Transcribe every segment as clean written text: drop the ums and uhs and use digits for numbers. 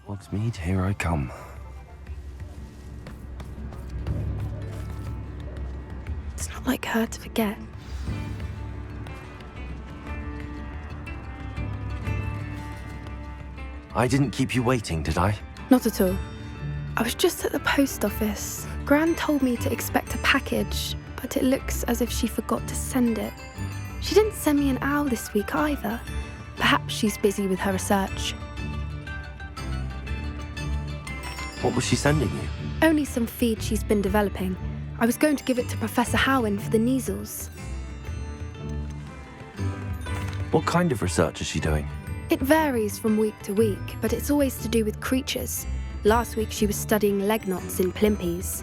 Hogsmeade, here I come. It's not like her to forget. I didn't keep you waiting, did I? Not at all. I was just at the post office. Gran told me to expect a package, but it looks as if she forgot to send it. She didn't send me an owl this week either. Perhaps she's busy with her research. What was she sending you? Only some feed she's been developing. I was going to give it to Professor Howin for the measles. What kind of research is she doing? It varies from week to week, but it's always to do with creatures. Last week she was studying leg knots in plimpies.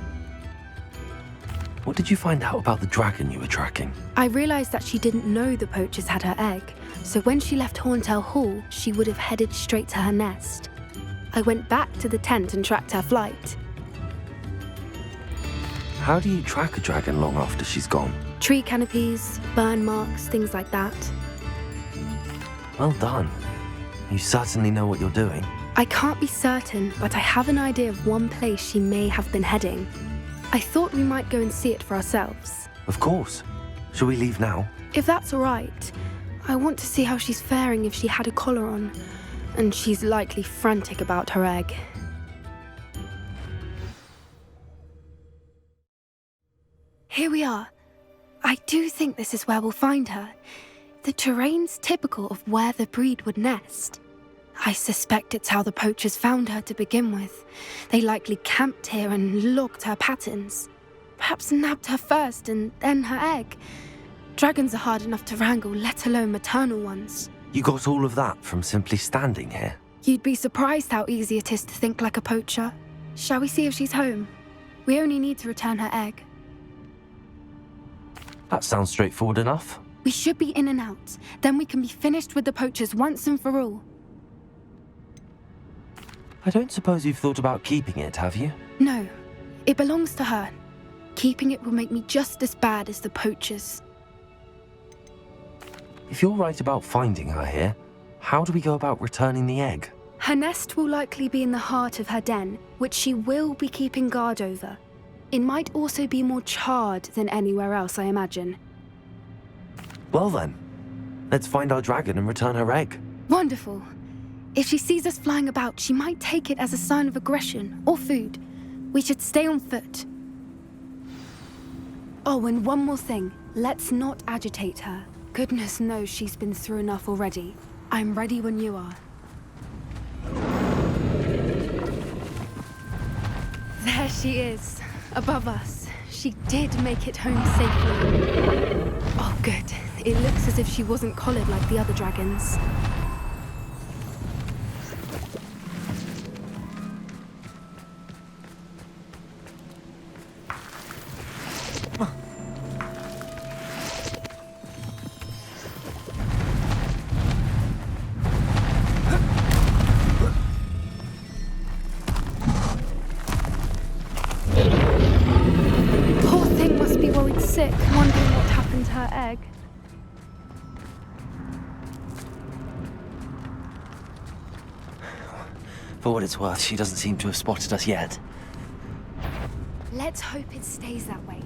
What did you find out about the dragon you were tracking? I realised that she didn't know the poachers had her egg, so when she left Horntail Hall, she would have headed straight to her nest. I went back to the tent and tracked her flight. How do you track a dragon long after she's gone? Tree canopies, burn marks, things like that. Well done. You certainly know what you're doing. I can't be certain, but I have an idea of one place she may have been heading. I thought we might go and see it for ourselves. Of course. Shall we leave now? If that's all right. I want to see how she's faring if she had a collar on. And she's likely frantic about her egg. Here we are. I do think this is where we'll find her. The terrain's typical of where the breed would nest. I suspect it's how the poachers found her to begin with. They likely camped here and logged her patterns. Perhaps nabbed her first and then her egg. Dragons are hard enough to wrangle, let alone maternal ones. You got all of that from simply standing here? You'd be surprised how easy it is to think like a poacher. Shall we see if she's home? We only need to return her egg. That sounds straightforward enough. We should be in and out. Then we can be finished with the poachers once and for all. I don't suppose you've thought about keeping it, have you? No. It belongs to her. Keeping it will make me just as bad as the poachers. If you're right about finding her here, how do we go about returning the egg? Her nest will likely be in the heart of her den, which she will be keeping guard over. It might also be more charred than anywhere else, I imagine. Well then, let's find our dragon and return her egg. Wonderful. If she sees us flying about, she might take it as a sign of aggression or food. We should stay on foot. Oh, and one more thing. Let's not agitate her. Goodness knows she's been through enough already. I'm ready when you are. There she is, above us. She did make it home safely. Oh, good. It looks as if she wasn't collared like the other dragons. Poor thing must be worried sick, wondering what happened to her egg. For what it's worth, she doesn't seem to have spotted us yet. Let's hope it stays that way.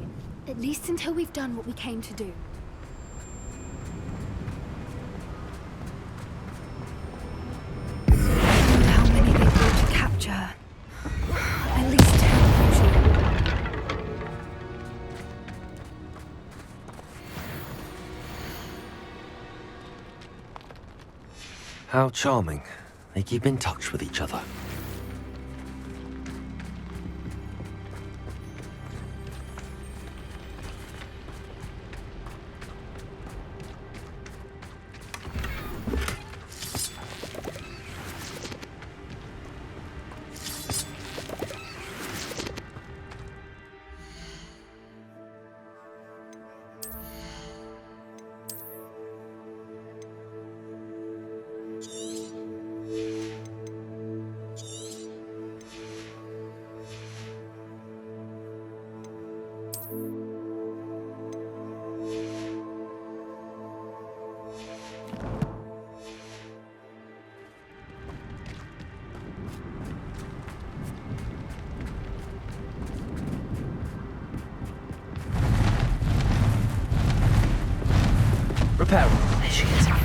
At least until we've done what we came to do. How many they brought to capture her? At least 10 usually. How charming. They keep in touch with each other.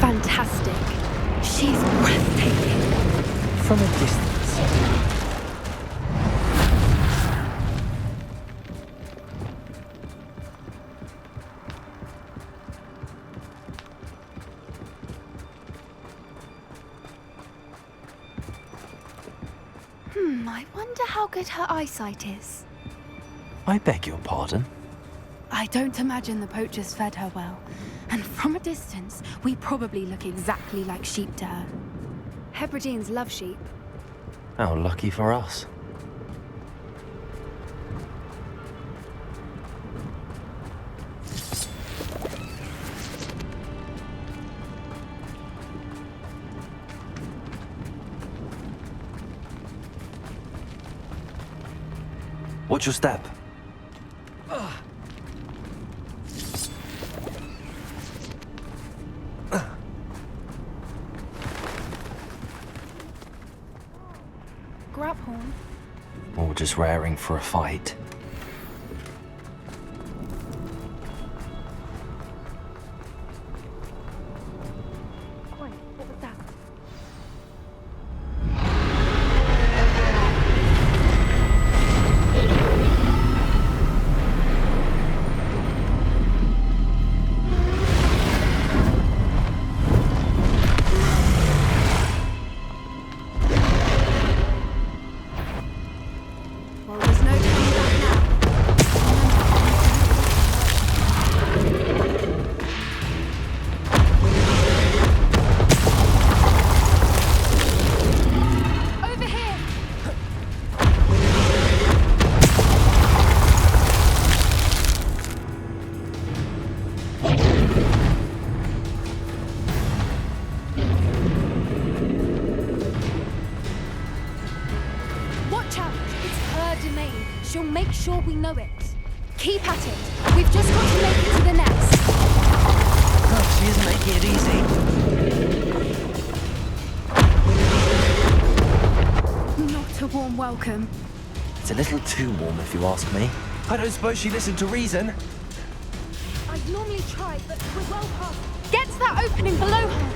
Fantastic. She's breathtaking. From a distance. I wonder how good her eyesight is. I beg your pardon? I don't imagine the poachers fed her well. And from a distance, we probably look exactly like sheep to her. Hebrideans love sheep. How lucky for us. Watch your step. Grab horn. Or just raring for a fight. Wait, what was that? Well, there's no turning back now. Over here! Watch out! It's her domain. She'll make sure we know it. Keep at it. We've just got to make it to the nest. Oh, she isn't making it easy. Not a warm welcome. It's a little too warm, if you ask me. I don't suppose she listened to reason. I'd normally try, but we're well past. Get to that opening below her.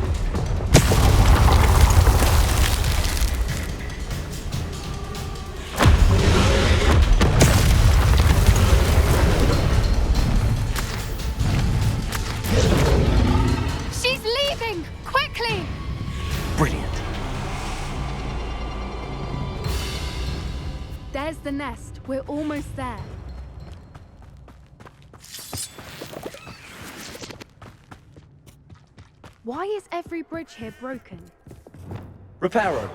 She's leaving! Quickly! Brilliant. There's the nest. We're almost there. Why is every bridge here broken? Reparo.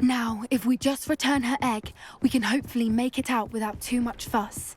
Now, if we just return her egg, we can hopefully make it out without too much fuss.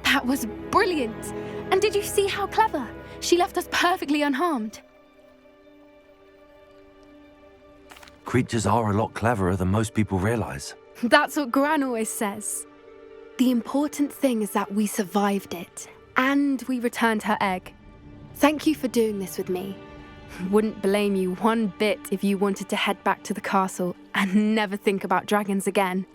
That was brilliant! And did you see how clever? She left us perfectly unharmed. Creatures are a lot cleverer than most people realize. That's what Gran always says. The important thing is that we survived it, and we returned her egg. Thank you for doing this with me. Wouldn't blame you one bit if you wanted to head back to the castle and never think about dragons again.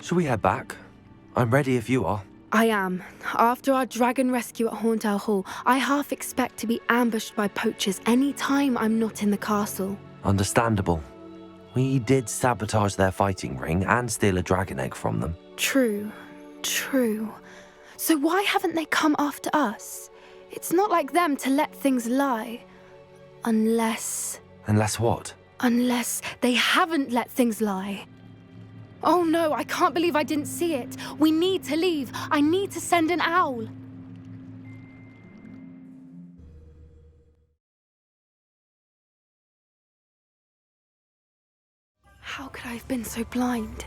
Shall we head back? I'm ready if you are. I am. After our dragon rescue at Hauntel Hall, I half expect to be ambushed by poachers any time I'm not in the castle. Understandable. We did sabotage their fighting ring and steal a dragon egg from them. True. So why haven't they come after us? It's not like them to let things lie. Unless what? Unless they haven't let things lie. Oh no, I can't believe I didn't see it. We need to leave. I need to send an owl. How could I have been so blind?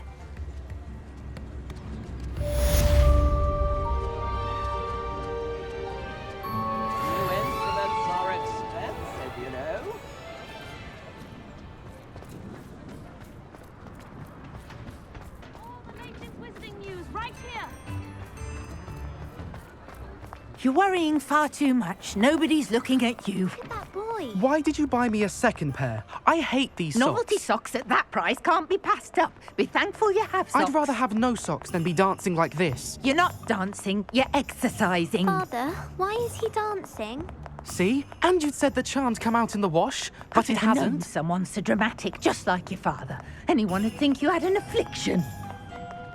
You're worrying far too much. Nobody's looking at you. Look at that boy. Why did you buy me a second pair? I hate these Novelty socks. socks at that price can't be passed up. Be thankful you have socks. I'd rather have no socks than be dancing like this. You're not dancing, you're exercising. Father, why is he dancing? See? And you'd said the charms come out in the wash, but it I've known hasn't. someone so dramatic, just like your father. Anyone would think you had an affliction.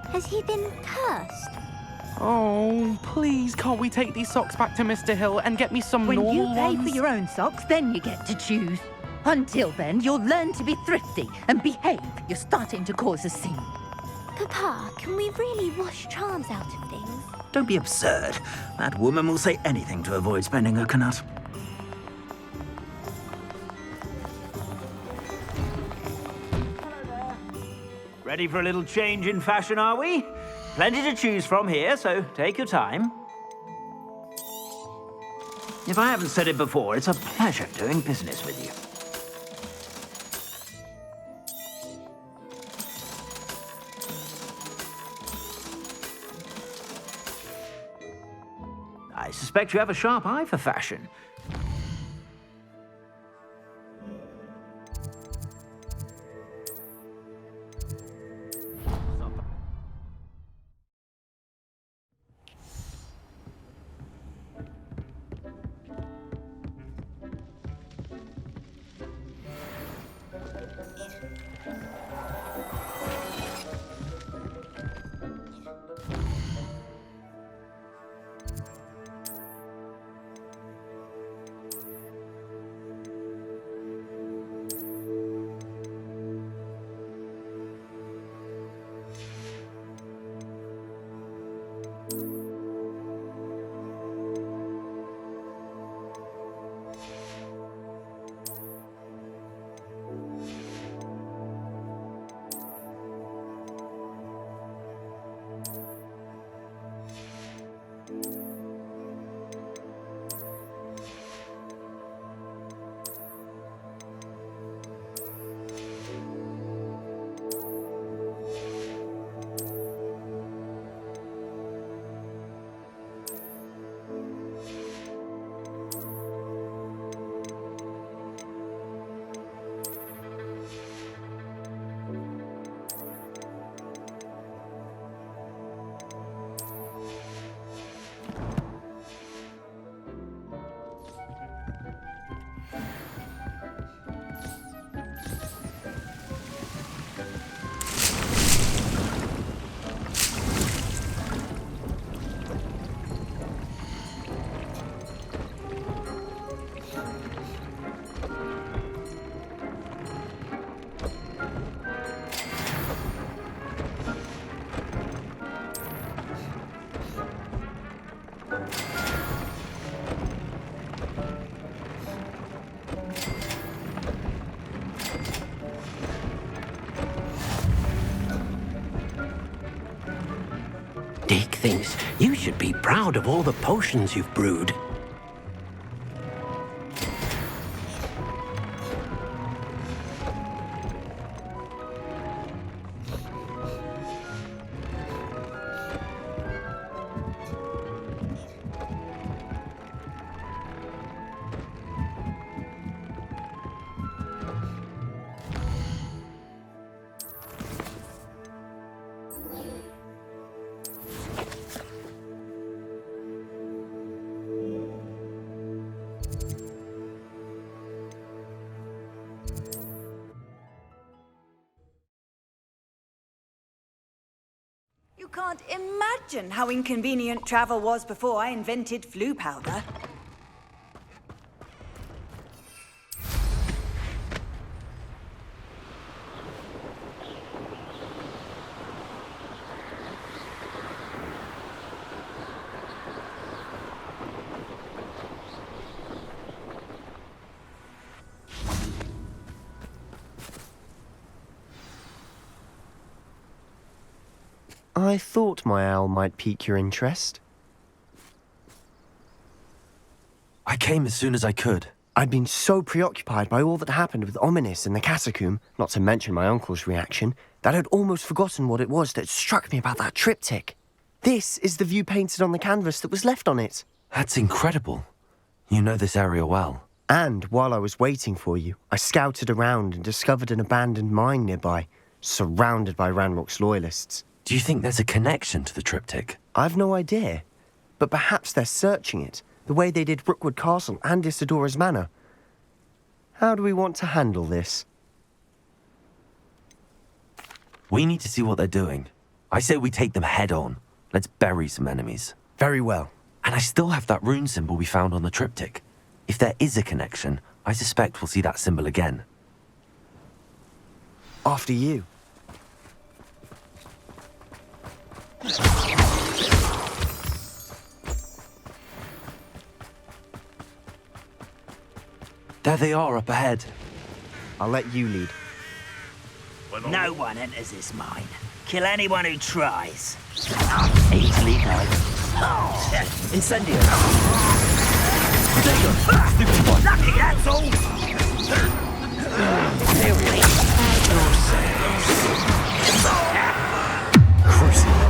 Has he been cursed? Oh, please, can't we take these socks back to Mr. Hill and get me some When normal you pay ones? for your own socks, then you get to choose. Until then, you'll learn to be thrifty and behave. You're starting to cause a scene. Papa, can we really wash charms out of things? Don't be absurd. That woman will say anything to avoid spending her kanut. Ready for a little change in fashion, are we? Plenty to choose from here, so take your time. If I haven't said it before, it's a pleasure doing business with you. I suspect you have a sharp eye for fashion. Dick thinks you should be proud of all the potions you've brewed. can't imagine how inconvenient travel was before I invented flu powder. I thought my owl might pique your interest. I came as soon as I could. I'd been so preoccupied by all that happened with Ominous in the catacomb, not to mention my uncle's reaction, that I'd almost forgotten what it was that struck me about that triptych. This is the view painted on the canvas that was left on it. That's incredible. You know this area well. And while I was waiting for you, I scouted around and discovered an abandoned mine nearby, surrounded by Ranrok's loyalists. Do you think there's a connection to the triptych? I've no idea, but perhaps they're searching it, the way they did Rookwood Castle and Isidora's Manor. How do we want to handle this? We need to see what they're doing. I say we take them head on. Let's bury some enemies. Very well. And I still have that rune symbol we found on the triptych. If there is a connection, I suspect we'll see that symbol again. After you. There they are up ahead. I'll let you lead. No one enters this mine. Kill anyone who tries. Easily done. Incendio. Lucky, that's all. Who's there?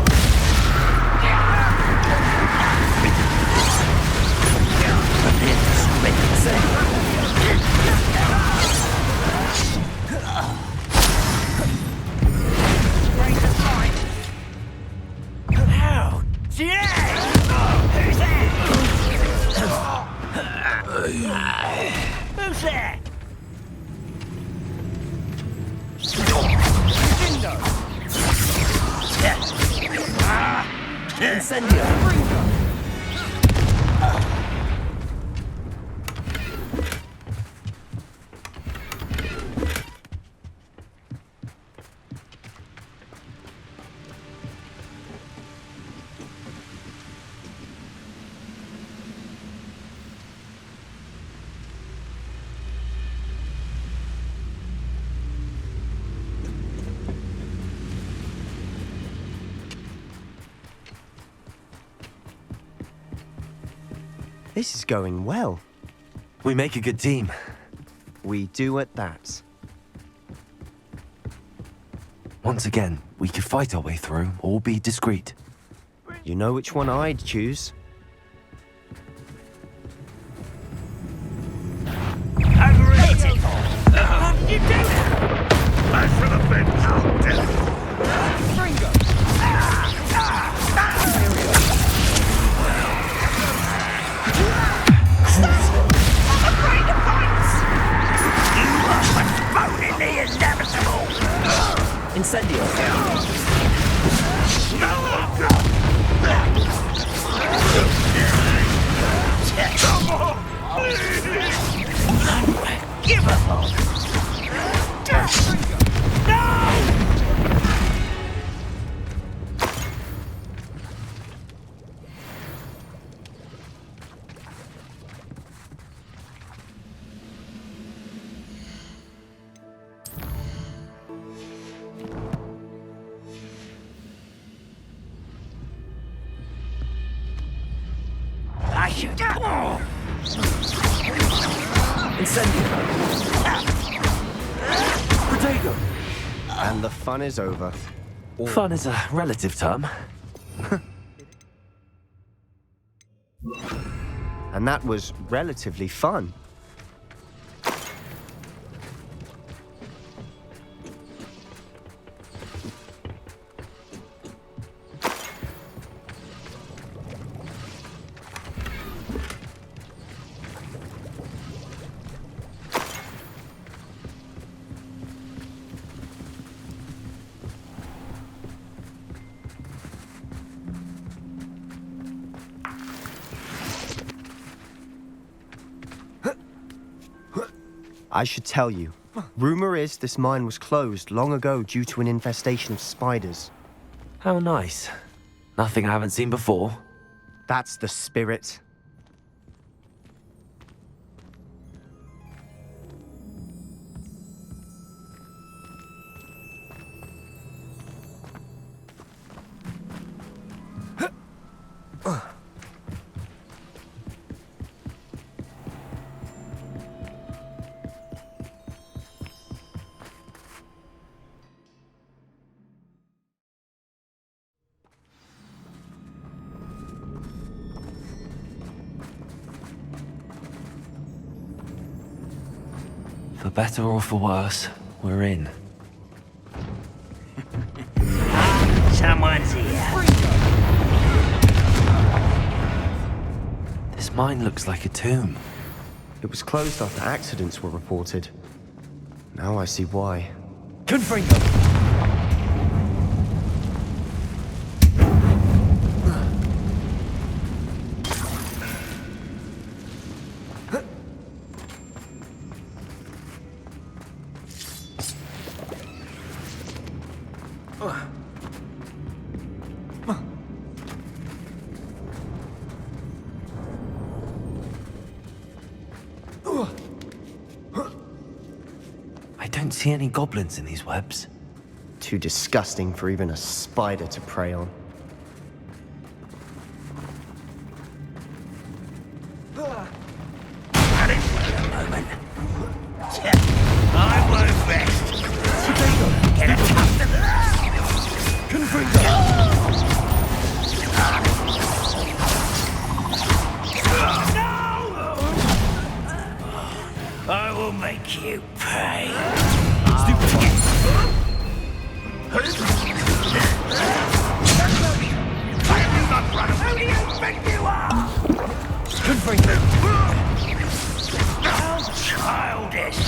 Incendio. This is going well. We make a good team. We do at that. Once again, we could fight our way through or be discreet. You know which one I'd choose. Overrated. What did you do? Back for the bed. Incendio. Give up. No! And the fun is over. Fun is a relative term. And that was relatively fun. I should tell you. Rumor is this mine was closed long ago due to an infestation of spiders. How nice. Nothing I haven't seen before. That's the spirit. For better or for worse, we're in. Someone's here. This mine looks like a tomb. It was closed after accidents were reported. Now I see why. Confringo! I don't see any goblins in these webs. Too disgusting for even a spider to prey on. I won't rest. Get a taste of I will make you pay. Who do you think you are? How childish.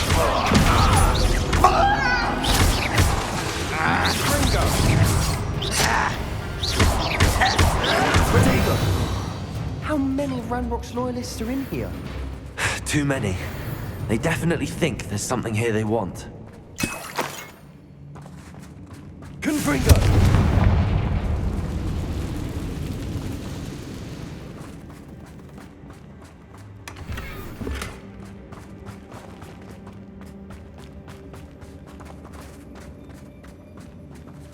How many Ranrok's loyalists are in here? Too many. They definitely think there's something here they want. Confringo!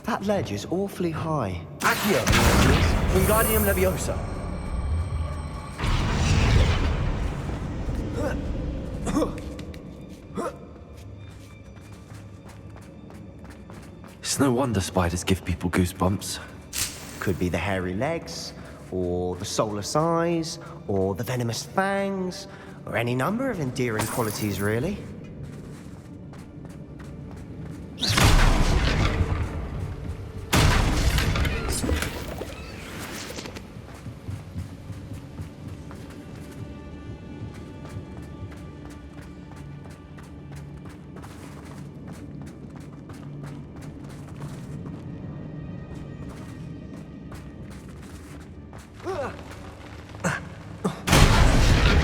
That ledge is awfully high. Accio, Wingardium Leviosa. It's no wonder spiders give people goosebumps. Could be the hairy legs, or the soulless eyes, or the venomous fangs, or any number of endearing qualities, really.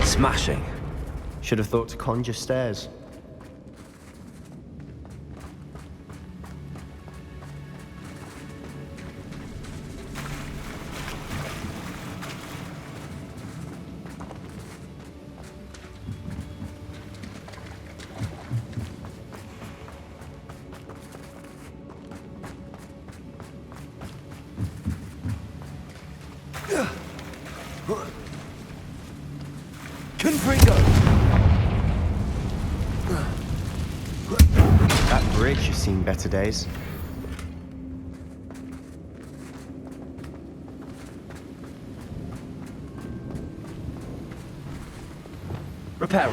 Smashing. Should have thought to conjure stairs. That bridge has seen better days. Repair.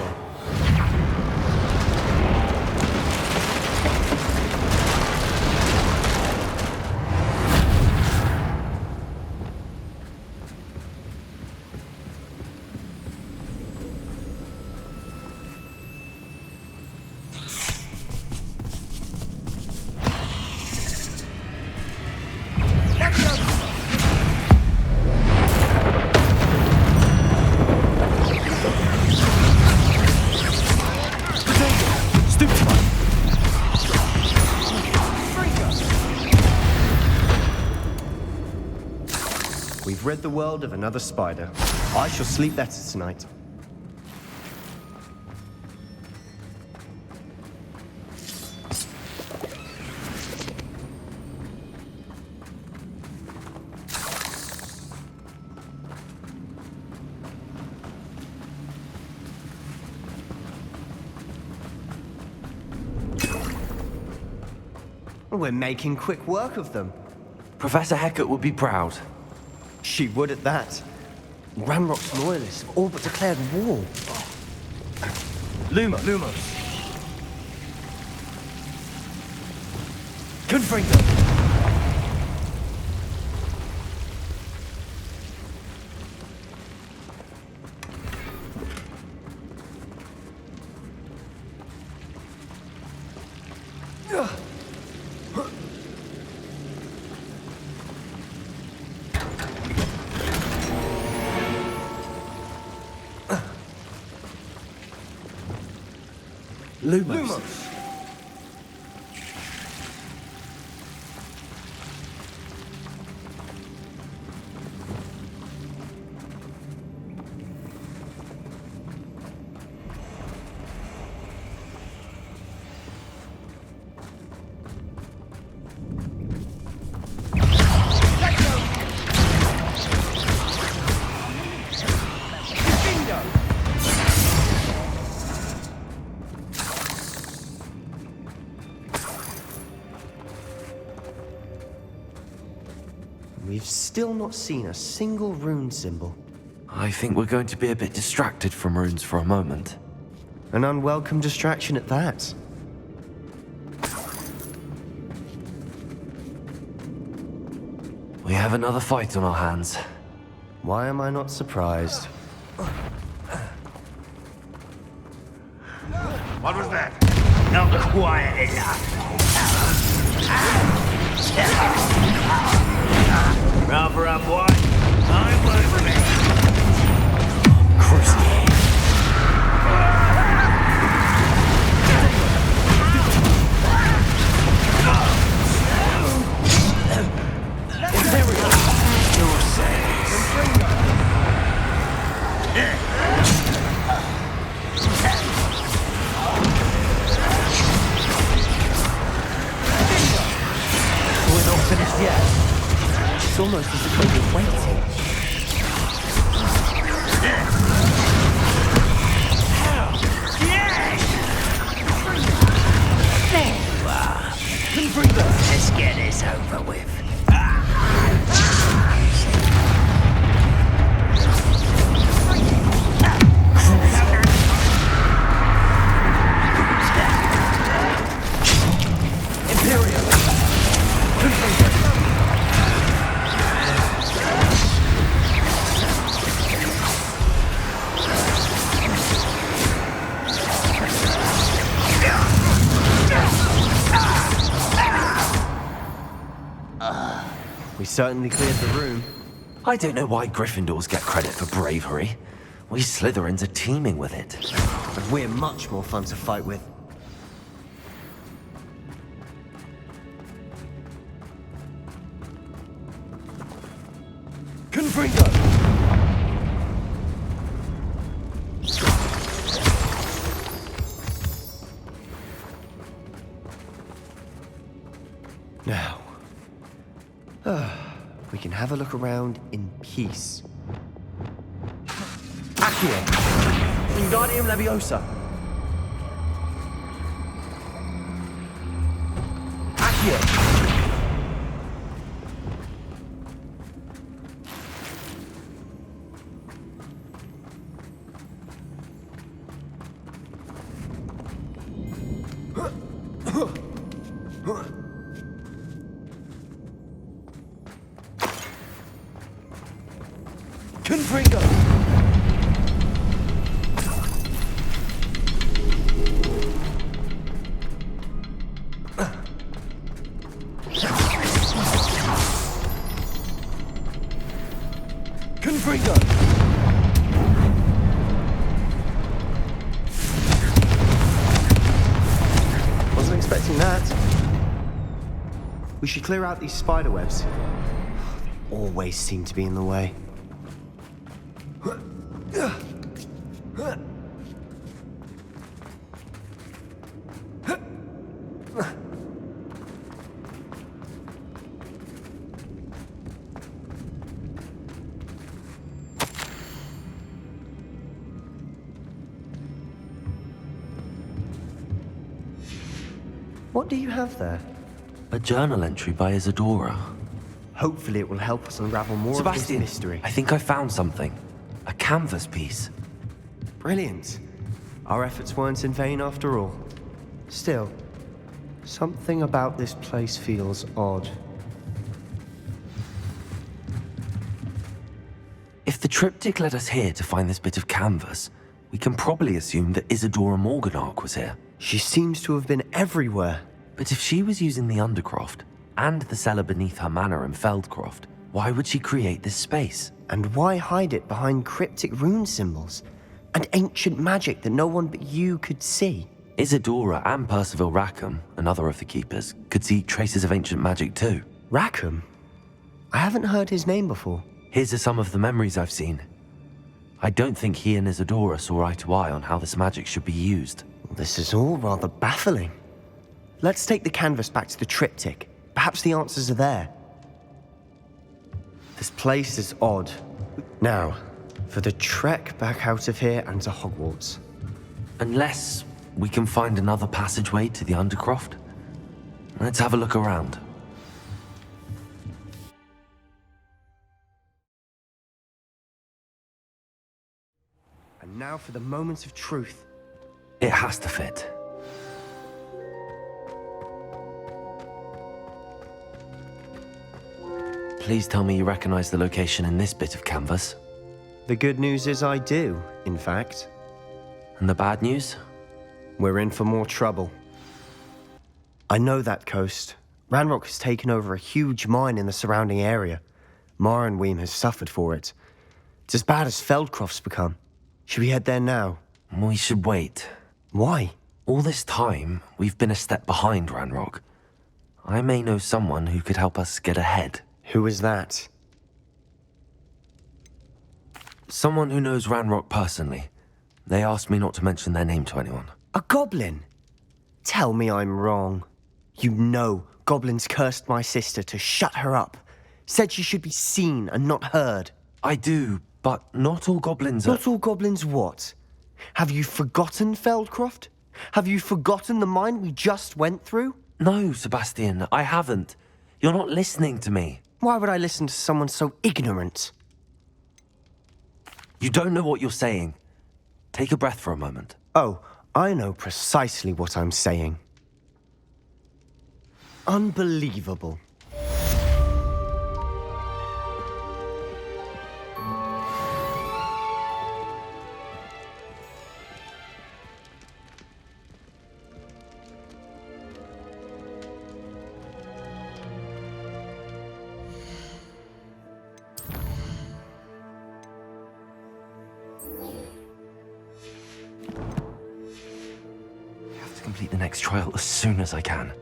rid the world of another spider. I shall sleep better tonight. We're making quick work of them. Professor Hecat would be proud. She would at that. Ranrok's loyalists have all but declared war. Lumos. Confringo. Lumos. We've still not seen a single rune symbol. I think we're going to be a bit distracted from runes for a moment. An unwelcome distraction at that. We have another fight on our hands. Why am I not surprised? What was that? Not quiet enough. Rather up what? I won't let. We're not finished yet. It's almost as if we've been waiting. Let's get this over with. We certainly cleared the room. I don't know why Gryffindors get credit for bravery. We Slytherins are teeming with it. But we're much more fun to fight with. Confringo. Now, we can have a look around in peace. Accio. Wingardium Leviosa. Accio. Confringo. Confringo. Wasn't expecting that. We should clear out these spider webs. always seem to be in the way. What do you have there? A journal entry by Isadora. Hopefully it will help us unravel more of this Sebastian, mystery. I think I found something. A canvas piece. Brilliant. Our efforts weren't in vain after all. Still, something about this place feels odd. If the triptych led us here to find this bit of canvas, we can probably assume that Isadora Morganach was here. She seems to have been everywhere. But if she was using the Undercroft, and the cellar beneath her manor in Feldcroft, why would she create this space? And why hide it behind cryptic rune symbols? And ancient magic that no one but you could see? Isadora and Percival Rackham, another of the keepers, could see traces of ancient magic too. Rackham? I haven't heard his name before. Here's some of the memories I've seen. I don't think he and Isadora saw eye to eye on how this magic should be used. This is all rather baffling. Let's take the canvas back to the triptych. Perhaps the answers are there. This place is odd. Now, for the trek back out of here and to Hogwarts. Unless we can find another passageway to the Undercroft. Let's have a look around. And now for the moment of truth. It has to fit. Please tell me you recognize the location in this bit of canvas. The good news is I do, in fact. And the bad news? We're in for more trouble. I know that coast. Ranrok has taken over a huge mine in the surrounding area. Marrenweem has suffered for it. It's as bad as Feldcroft's become. Should we head there now? We should wait. Why? All this time, we've been a step behind Ranrok. I may know someone who could help us get ahead. Who is that? Someone who knows Ranrok personally. They asked me not to mention their name to anyone. A goblin? Tell me I'm wrong. You know goblins cursed my sister to shut her up. Said she should be seen and not heard. I do, but not all goblins are... Not all goblins what? Have you forgotten Feldcroft? Have you forgotten the mine we just went through? No, Sebastian, I haven't. You're not listening to me. Why would I listen to someone so ignorant? You don't know what you're saying. Take a breath for a moment. Oh, I know precisely what I'm saying. Unbelievable. Complete the next trial as soon as I can.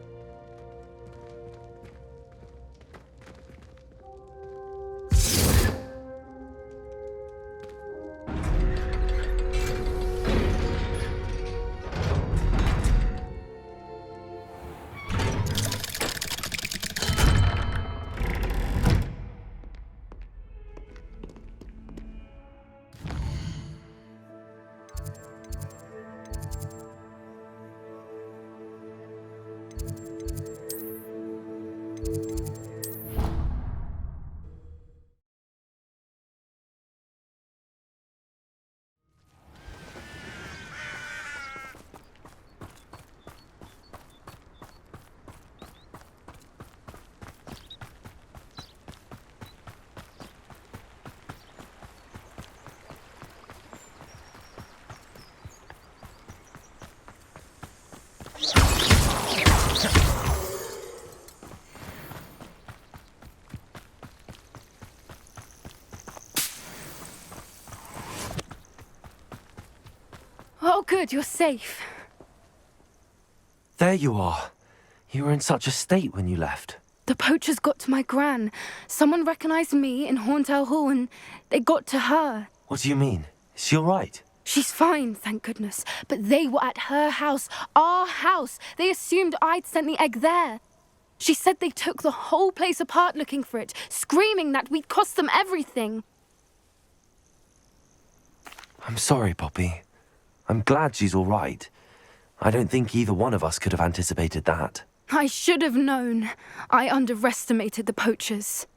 Oh, good, you're safe. There you are. You were in such a state when you left. The poachers got to my gran. Someone recognized me in Hauntel Hall and they got to her. What do you mean? Is she all right? She's fine, thank goodness. But they were at her house, our house. They assumed I'd sent the egg there. She said they took the whole place apart looking for it, screaming that we'd cost them everything. I'm sorry, Poppy. I'm glad she's all right. I don't think either one of us could have anticipated that. I should have known. I underestimated the poachers.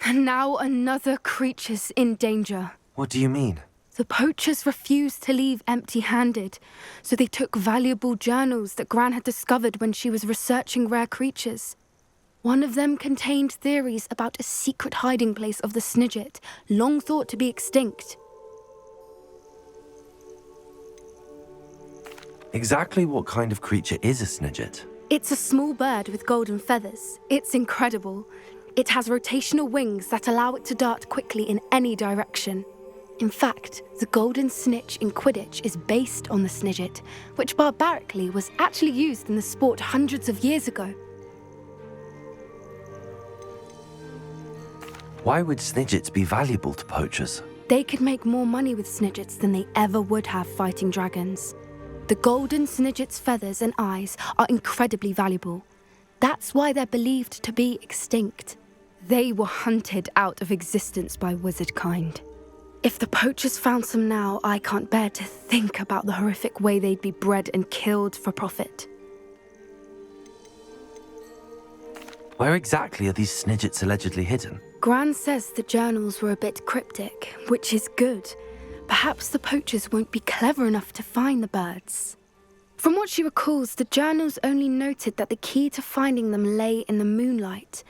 And now another creature's in danger. What do you mean? The poachers refused to leave empty-handed, so they took valuable journals that Gran had discovered when she was researching rare creatures. One of them contained theories about a secret hiding place of the Snidget, long thought to be extinct. Exactly what kind of creature is a Snidget? It's a small bird with golden feathers. It's incredible. It has rotational wings that allow it to dart quickly in any direction. In fact, the golden snitch in Quidditch is based on the Snidget, which barbarically was actually used in the sport hundreds of years ago. Why would Snidgets be valuable to poachers? They could make more money with Snidgets than they ever would have fighting dragons. The golden Snidget's feathers and eyes are incredibly valuable. That's why they're believed to be extinct. They were hunted out of existence by wizard kind. If the poachers found some now, I can't bear to think about the horrific way they'd be bred and killed for profit. Where exactly are these Snidgets allegedly hidden? Gran says the journals were a bit cryptic, which is good. Perhaps the poachers won't be clever enough to find the birds. From what she recalls, the journals only noted that the key to finding them lay in the moonlight.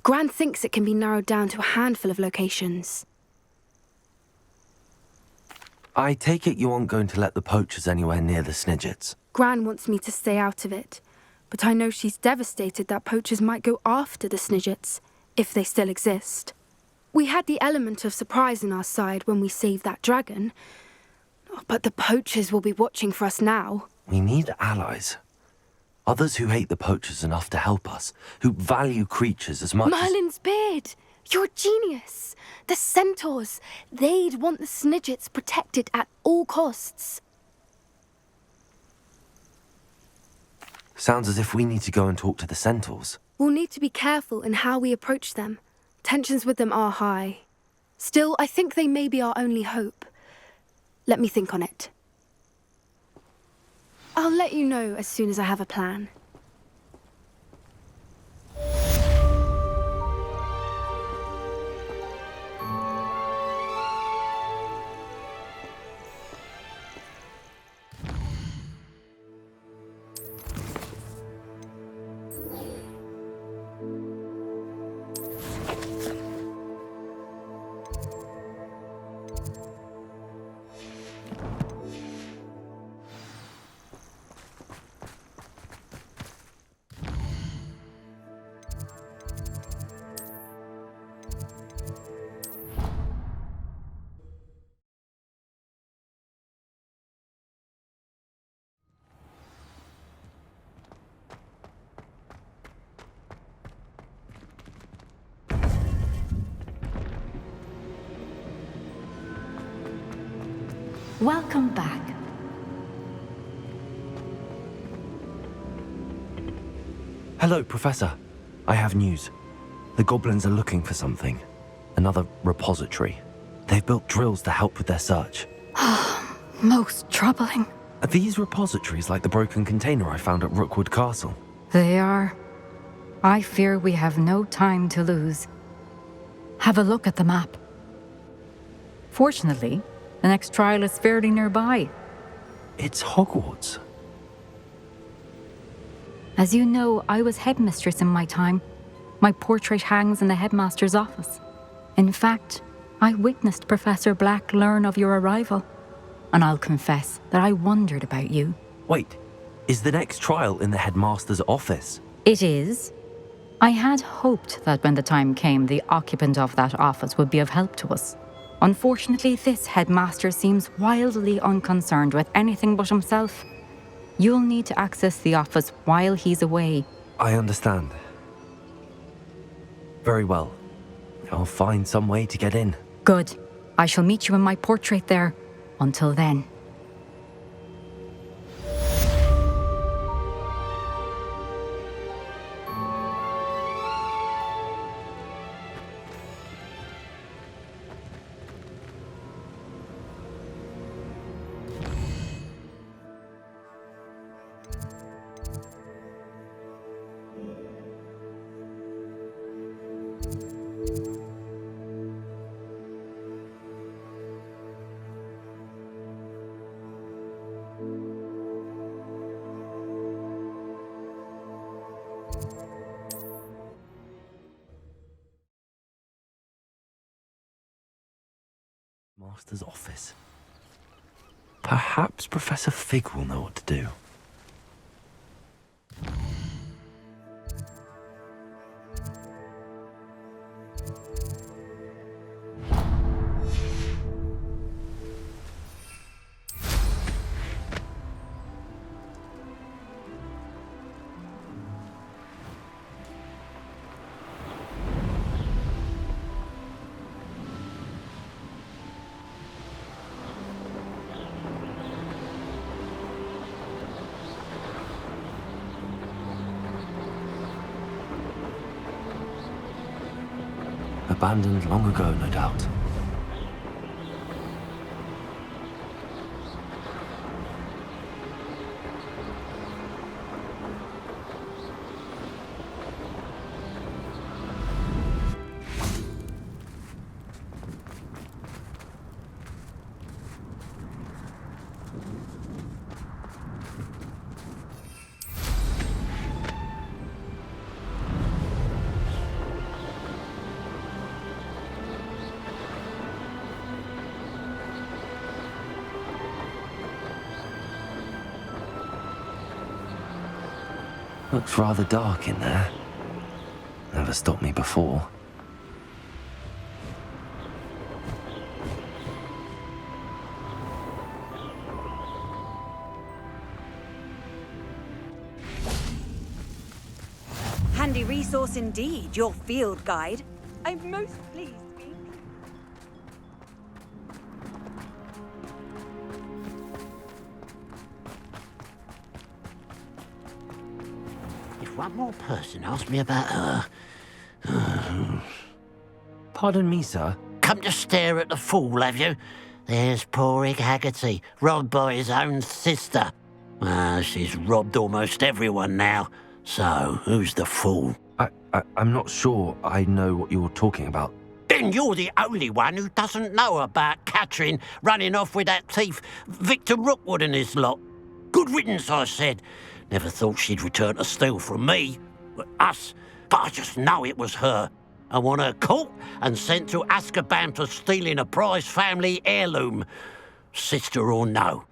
Gran thinks it can be narrowed down to a handful of locations. I take it you aren't going to let the poachers anywhere near the Snidgets. Gran wants me to stay out of it, but I know she's devastated that poachers might go after the Snidgets, if they still exist. We had the element of surprise on our side when we saved that dragon, but the poachers will be watching for us now. We need allies. Others who hate the poachers enough to help us, who value creatures as much Merlin's beard! You're a genius! The centaurs! They'd want the Snidgets protected at all costs. Sounds as if we need to go and talk to the centaurs. We'll need to be careful in how we approach them. Tensions with them are high. Still, I think they may be our only hope. Let me think on it. I'll let you know as soon as I have a plan. Welcome back. Hello, Professor. I have news. The goblins are looking for something. Another repository. They've built drills to help with their search. Most troubling. Are these repositories like the broken container I found at Rookwood Castle? They are. I fear we have no time to lose. Have a look at the map. Fortunately, the next trial is fairly nearby. It's Hogwarts. As you know, I was headmistress in my time. My portrait hangs in the headmaster's office. In fact, I witnessed Professor Black learn of your arrival. And I'll confess that I wondered about you. Wait, is the next trial in the headmaster's office? It is. I had hoped that when the time came, the occupant of that office would be of help to us. Unfortunately, this headmaster seems wildly unconcerned with anything but himself. You'll need to access the office while he's away. I understand. Very well. I'll find some way to get in. Good. I shall meet you in my portrait there. Until then. Master's office. Perhaps Professor Fig will know what to do. Abandoned long ago, no doubt. Looks rather dark in there. Never stopped me before. Handy resource indeed, your field guide. I'm most pleased to be included. If one more person asks me about her... Pardon me, sir. Come to stare at the fool, have you? There's poor Ig Haggerty, robbed by his own sister. She's robbed almost everyone now. So, who's the fool? I'm not sure I know what you're talking about. Then you're the only one who doesn't know about Catherine running off with that thief, Victor Rookwood and his lot. Good riddance, I said. Never thought she'd return to steal from me, us, but I just know it was her. I want her caught and sent to Azkaban for stealing a prized family heirloom, sister or no.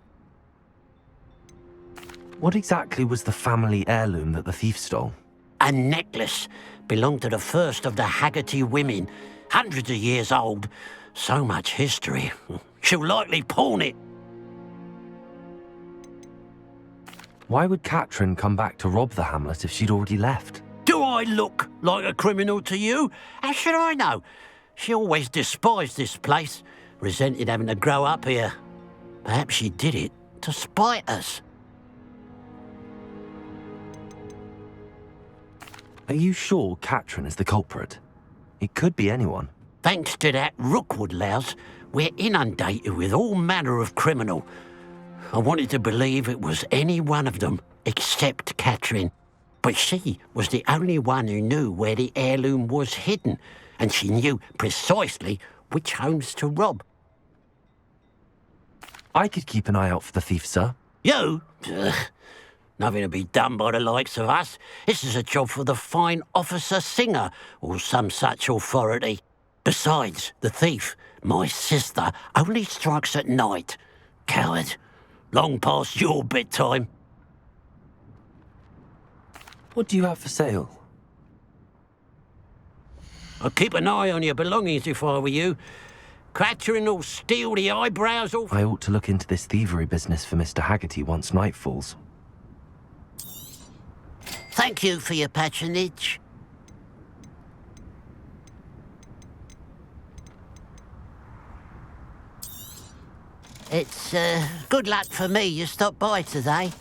What exactly was the family heirloom that the thief stole? A necklace belonged to the first of the Haggerty women, hundreds of years old. So much history. She'll likely pawn it. Why would Catherine come back to rob the hamlet if she'd already left? Do I look like a criminal to you? How should I know? She always despised this place, resented having to grow up here. Perhaps she did it to spite us. Are you sure Catherine is the culprit? It could be anyone. Thanks to that Rookwood louse, we're inundated with all manner of criminal. I wanted to believe it was any one of them, except Catherine. But she was the only one who knew where the heirloom was hidden, and she knew precisely which homes to rob. I could keep an eye out for the thief, sir. You? Ugh. Nothing to be done by the likes of us. This is a job for the fine officer Singer, or some such authority. Besides, the thief, my sister, only strikes at night. Coward. Long past your bedtime. What do you have for sale? I'd keep an eye on your belongings if I were you. Catherine will steal the eyebrows off... I ought to look into this thievery business for Mr. Haggerty once night falls. Thank you for your patronage. It's good luck for me you stopped by today.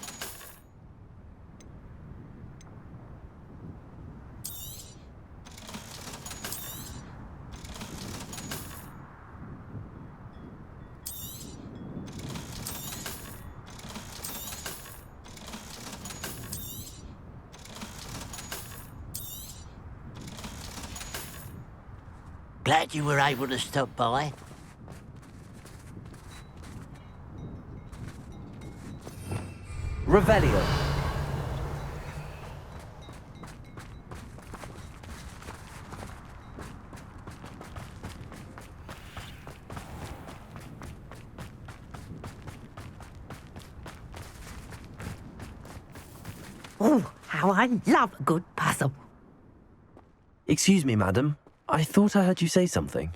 Glad you were able to stop by. Revelio. Oh, how I love a good puzzle. Excuse me, madam. I thought I heard you say something.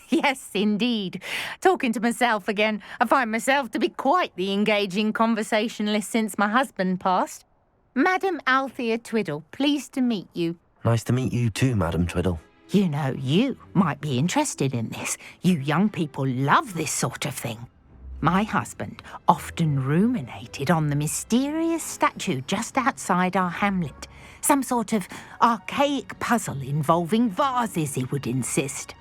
Yes, indeed. Talking to myself again. I find myself to be quite the engaging conversationalist since my husband passed. Madam Althea Twiddle, pleased to meet you. Nice to meet you too, Madam Twiddle. You know, you might be interested in this. You young people love this sort of thing. My husband often ruminated on the mysterious statue just outside our hamlet. Some sort of archaic puzzle involving vases, he would insist.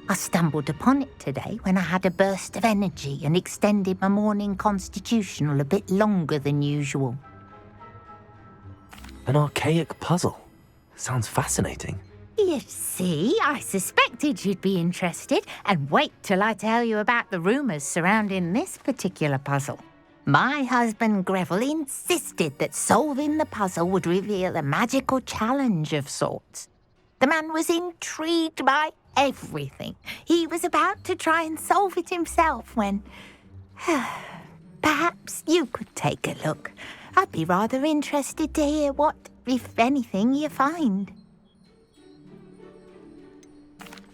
I stumbled upon it today when I had a burst of energy and extended my morning constitutional a bit longer than usual. An archaic puzzle. Sounds fascinating. You see, I suspected you'd be interested, and wait till I tell you about the rumours surrounding this particular puzzle. My husband Greville insisted that solving the puzzle would reveal a magical challenge of sorts. The man was intrigued by everything. He was about to try and solve it himself when... Perhaps you could take a look. I'd be rather interested to hear what, if anything, you find.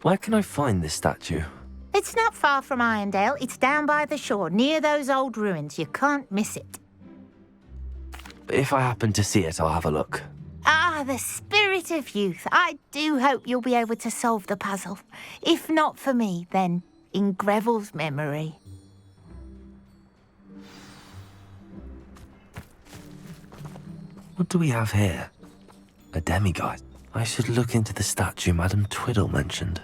Where can I find this statue? It's not far from Irondale. It's down by the shore, near those old ruins. You can't miss it. If I happen to see it, I'll have a look. Ah, the spirit of youth. I do hope you'll be able to solve the puzzle. If not for me, then in Greville's memory. What do we have here? A demigod. I should look into the statue Madam Twiddle mentioned.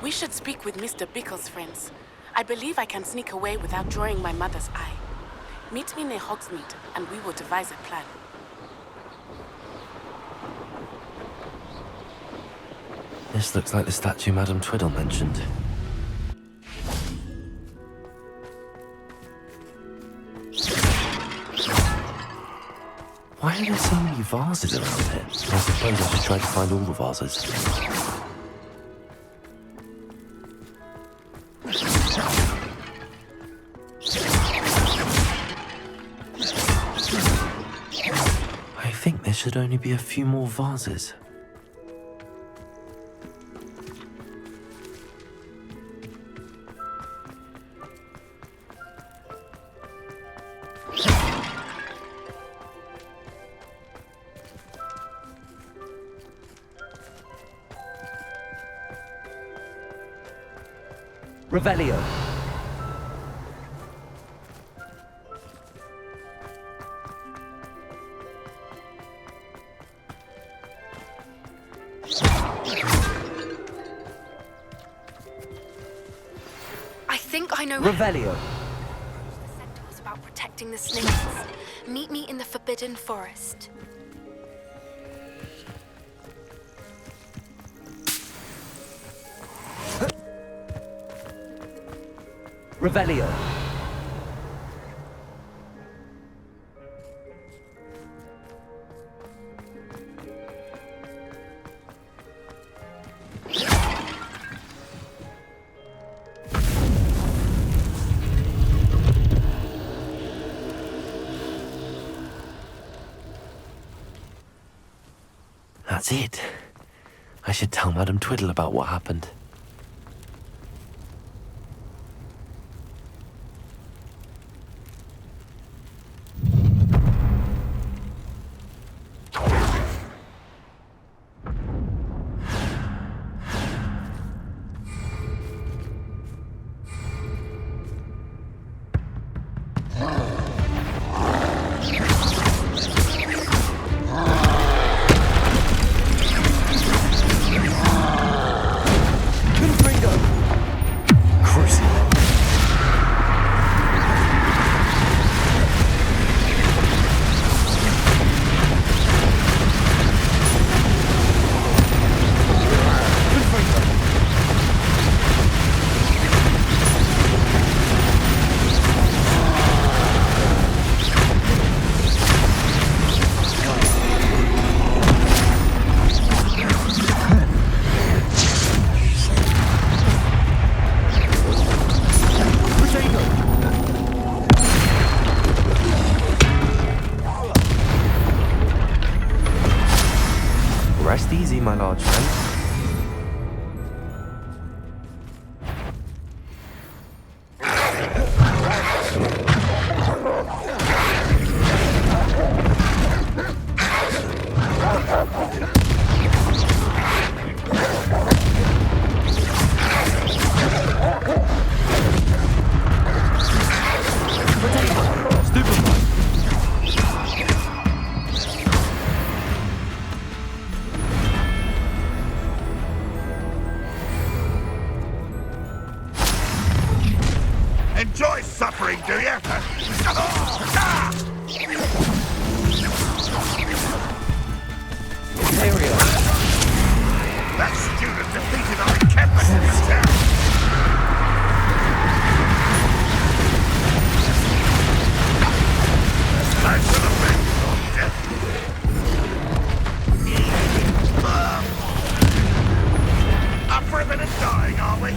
We should speak with Mr. Bickle's friends. I believe I can sneak away without drawing my mother's eye. Meet me near Hogsmeade, and we will devise a plan. This looks like the statue Madam Twiddle mentioned. Why are there so many vases around here? I suppose I should try to find all the vases. I think there should only be a few more vases. Revelio. I think I know. Revelio. The centaurs about protecting the snakes. Meet me in the Forbidden Forest. Revelio. that's it. I should tell Madame Twiddle about what happened. Rest easy, my large friend. Enjoy suffering, do you? That student defeated our encampment in the town. I should have been on death. Up for a bit of dying, are we?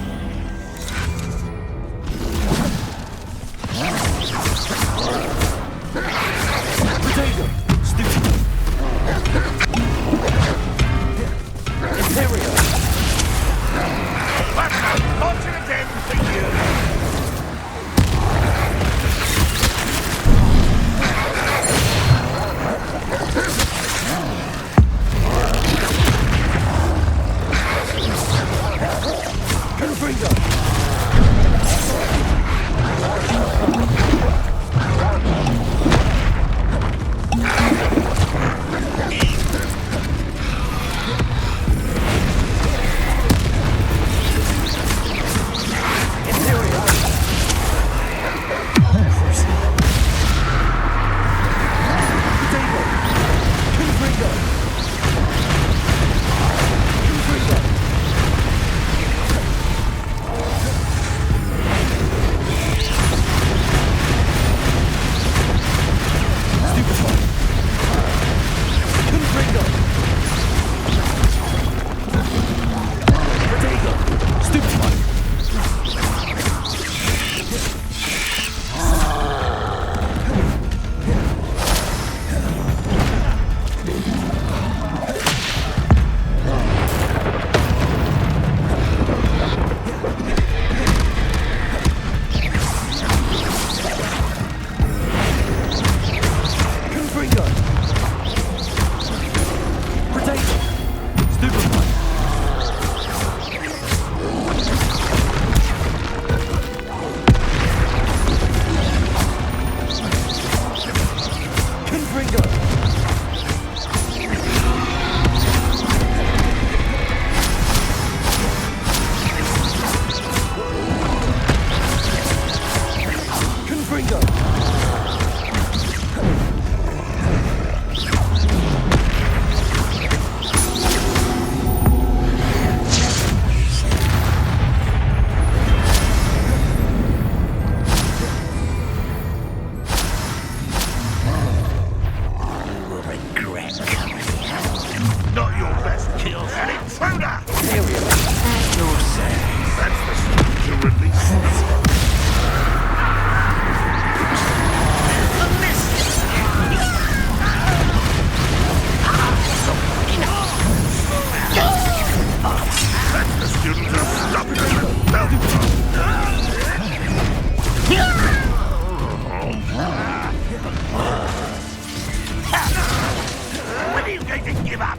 fucking give up!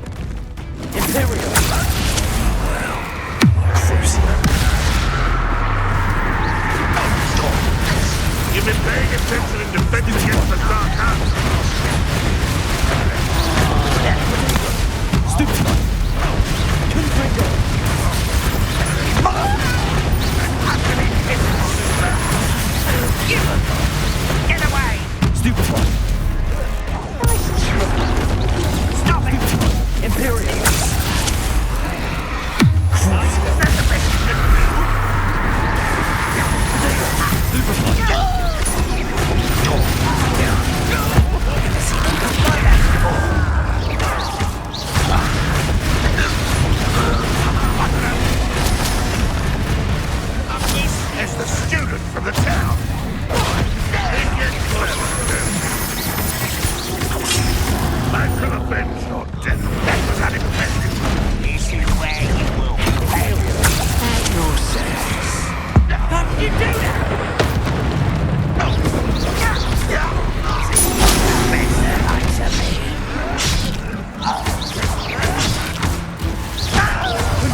Imperial! You've been paying attention in defense against the Dark Arts. Stupid one! Confringo! Get away! Stupid one! Stop it! Imperial! As the student from the town. Think you're clever, I shall avenge your death. That was unimpressive. This is where you will fail. At your service. How did you do that?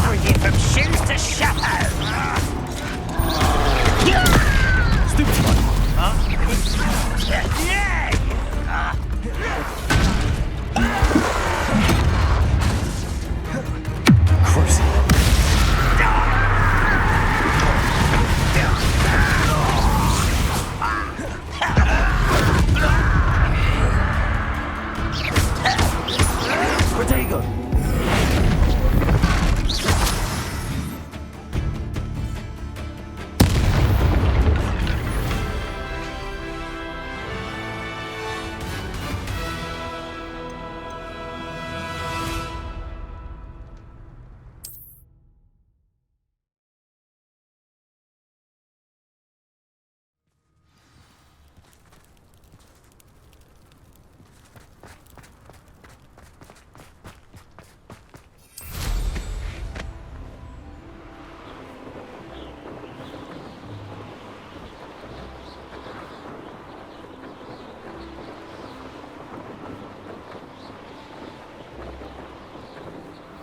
Couldn't get from shoes to chapeau. Stupid one! Protego!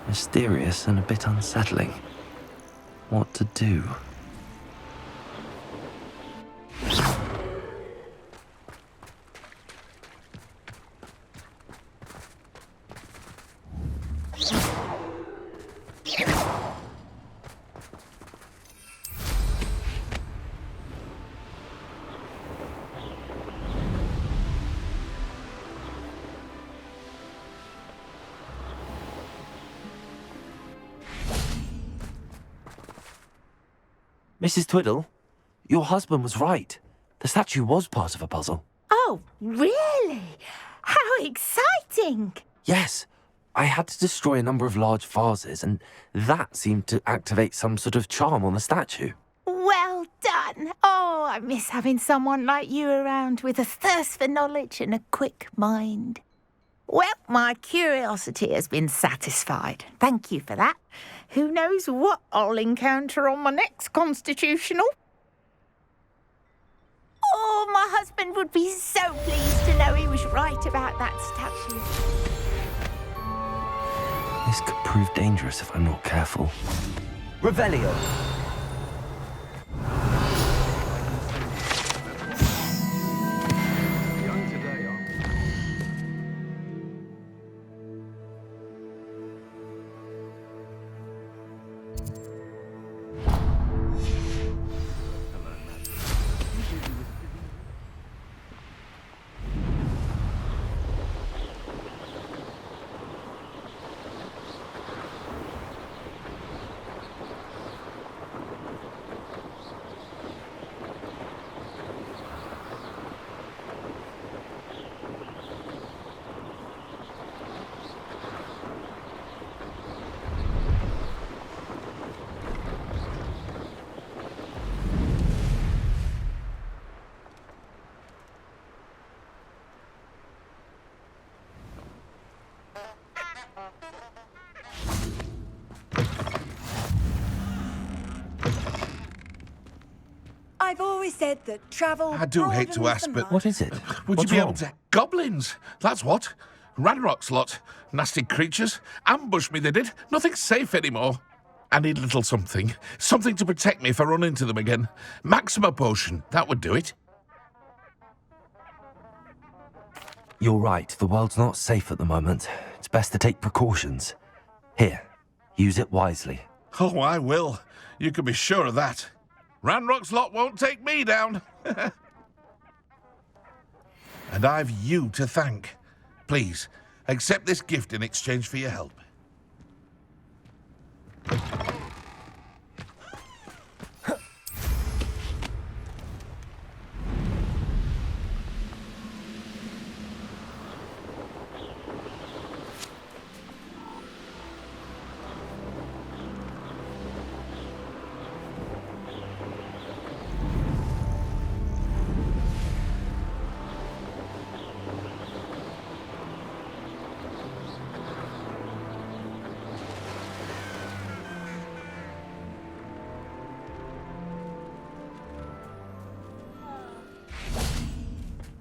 Mysterious and a bit unsettling. What to do? Mrs. Twiddle, your husband was right. The statue was part of a puzzle. Oh, really? How exciting! Yes, I had to destroy a number of large vases, and that seemed to activate some sort of charm on the statue. Well done. Oh, I miss having someone like you around with a thirst for knowledge and a quick mind. Well, my curiosity has been satisfied. Thank you for that. Who knows what I'll encounter on my next constitutional? Oh, my husband would be so pleased to know he was right about that statue. This could prove dangerous if I'm not careful. Revelio! I've always said that travel... I do hate to ask, but... What is it? Would What's you be wrong? able to... Goblins! That's what. Ranrok's lot. Nasty creatures. Ambushed me, they did. Nothing's safe anymore. I need a little something. Something to protect me if I run into them again. Maxima potion. That would do it. You're right, the world's not safe at the moment. It's best to take precautions. Here, use it wisely. Oh, I will. You can be sure of that. Ranrok's lot won't take me down. And I've you to thank. Please, accept this gift in exchange for your help.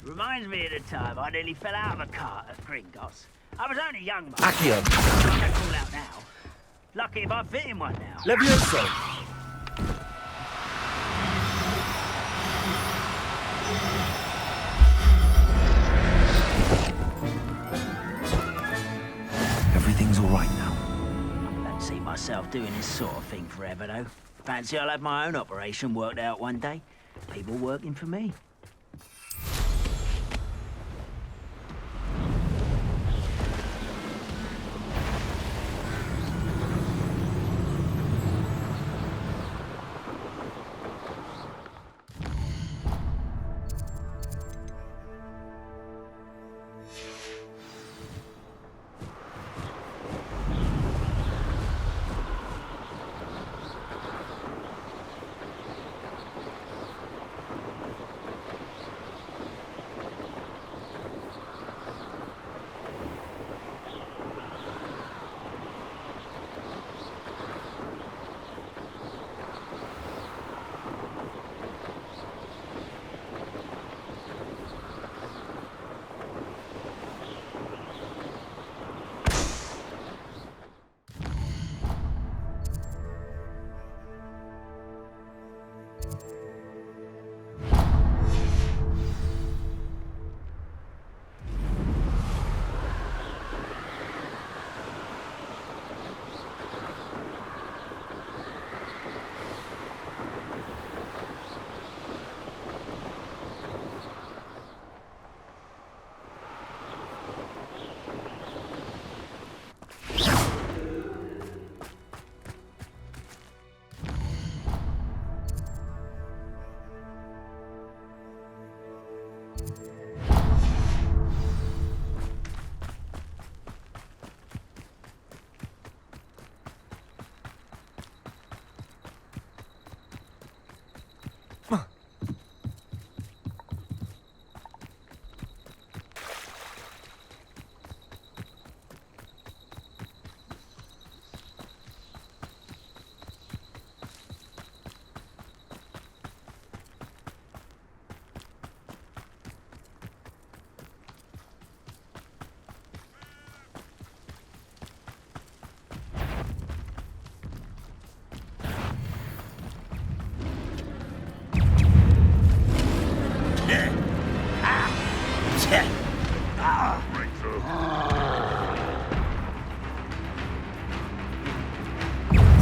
Reminds me of the time I nearly fell out of a cart at Gringotts. I was only young, mate. Accio. I don't call out now. Lucky if I fit in one now. Levioso. Everything's all right now. I don't see myself doing this sort of thing forever, though. Fancy I'll have my own operation worked out one day. People working for me.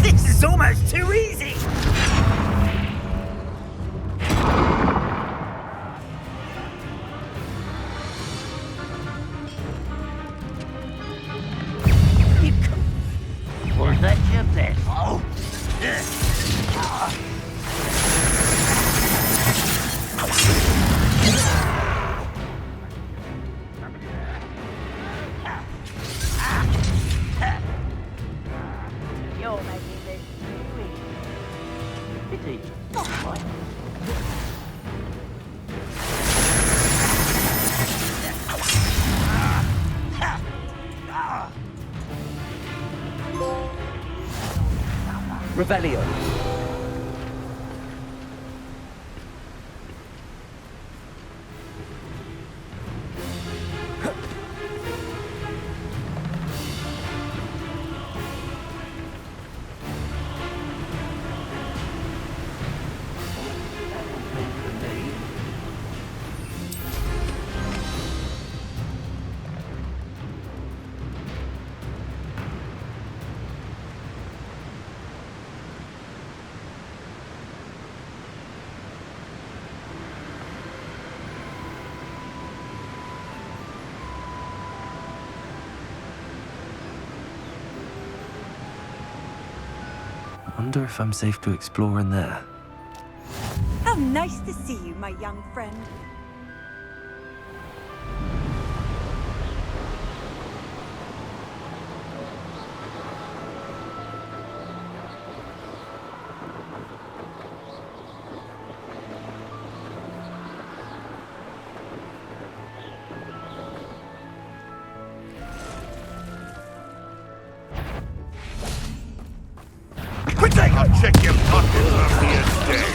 This is almost too easy! Was that your best? Oh! You're making this too easy. Pity. Revelio. Wonder if I'm safe to explore in there. How nice to see you, my young friend. I'll check your pockets after you're dead.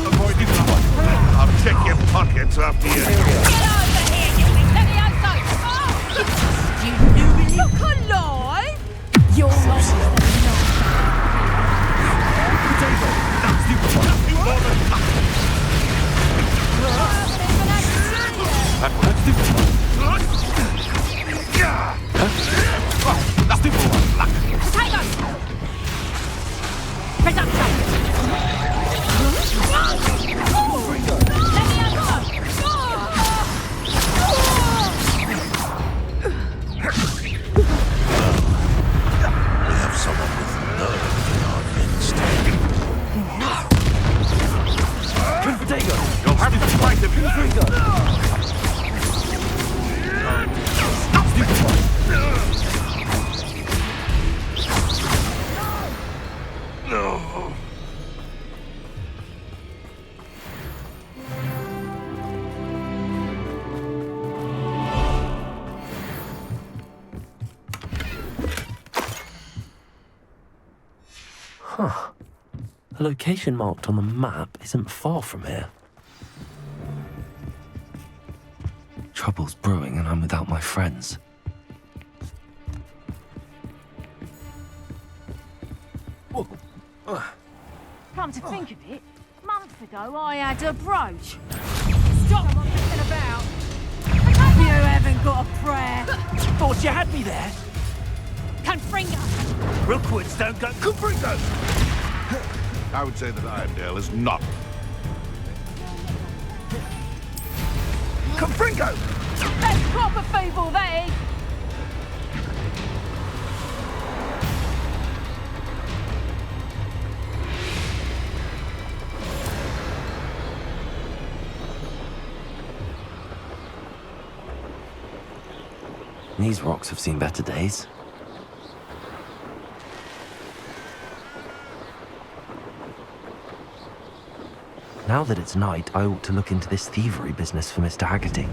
Avoid it. I'll check your pockets after you're dead. Get over here, you Levioso! Oh! You look alive! You're Huh. The location marked on the map isn't far from here. Trouble's brewing and I'm without my friends. Come to think of it, months ago I had a brooch. Stop messing about! You haven't got a prayer! Thought you had me there. Confringo! Rookwoods don't go. Confringo! I would say that Irondale is not. Confringo! That's proper feeble, that is! These rocks have seen better days. Now that it's night, I ought to look into this thievery business for Mr. Haggerty.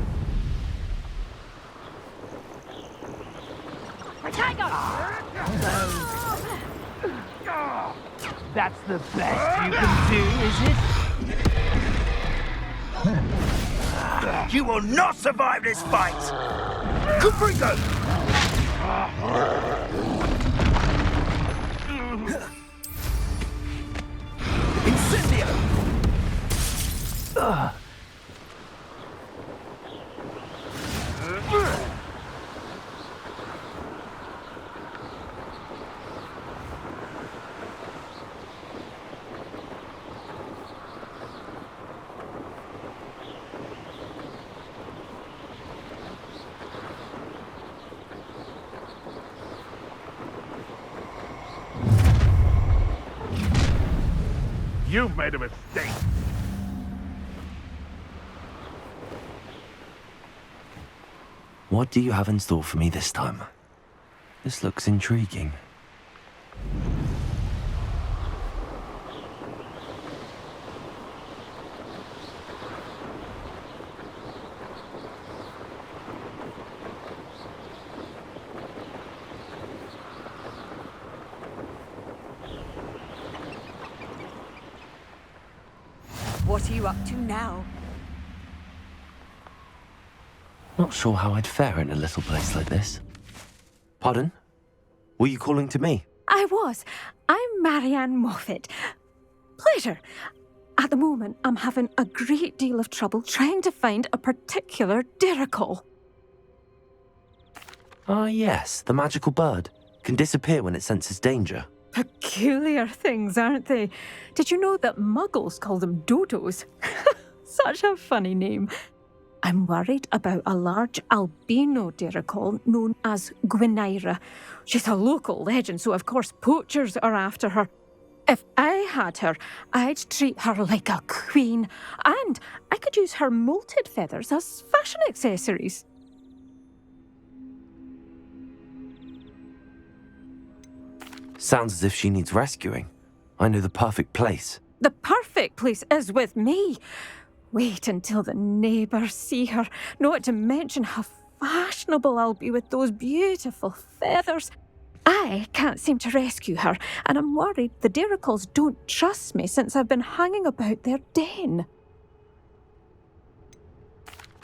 That's the best you can do, is it? You will not survive this fight! Confringo! Incendio! You've made a mistake. What do you have in store for me this time? This looks intriguing. What are you up to now? Not sure how I'd fare in a little place like this. Pardon? Were you calling to me? I was. I'm Marianne Moffat. Pleasure. At the moment, I'm having a great deal of trouble trying to find a particular dirical. Ah, yes, the magical bird. Can disappear when it senses danger. Peculiar things, aren't they? Did you know that muggles call them dodos? Such a funny name. I'm worried about a large albino dirical known as Gwynaira. She's a local legend, so of course poachers are after her. If I had her, I'd treat her like a queen. And I could use her molted feathers as fashion accessories. Sounds as if she needs rescuing. I know the perfect place. The perfect place is with me. Wait until the neighbours see her, not to mention how fashionable I'll be with those beautiful feathers. I can't seem to rescue her, and I'm worried the Diricles don't trust me since I've been hanging about their den.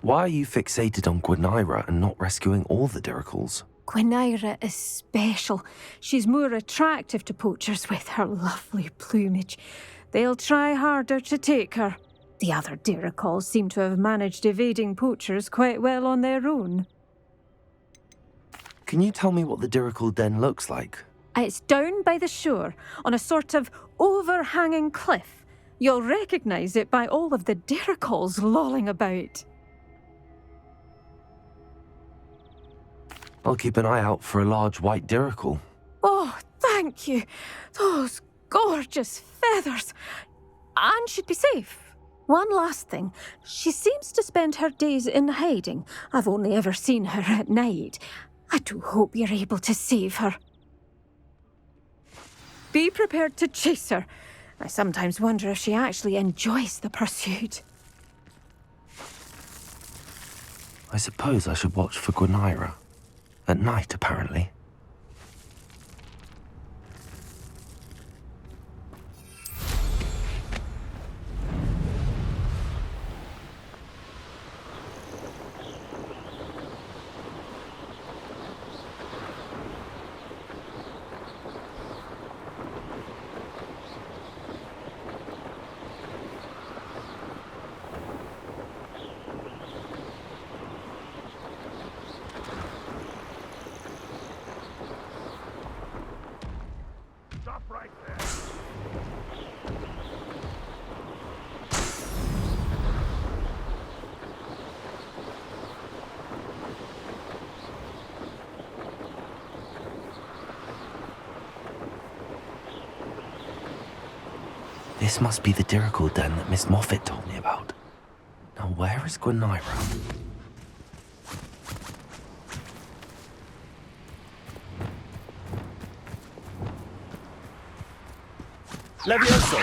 Why are you fixated on Gwynaira and not rescuing all the Diricles? Gwynaira is special. She's more attractive to poachers with her lovely plumage. They'll try harder to take her. The other Diricles seem to have managed evading poachers quite well on their own. Can you tell me what the Diricle den looks like? It's down by the shore, on a sort of overhanging cliff. You'll recognise it by all of the Diricles lolling about. I'll keep an eye out for a large white Diricle. Oh, thank you. Those gorgeous feathers. And she'd be safe. One last thing. She seems to spend her days in hiding. I've only ever seen her at night. I do hope you're able to save her. Be prepared to chase her. I sometimes wonder if she actually enjoys the pursuit. I suppose I should watch for Gwynaira. At night, apparently. This must be the Diricle den that Miss Moffat told me about. Now where is Gwynaira? Levioso!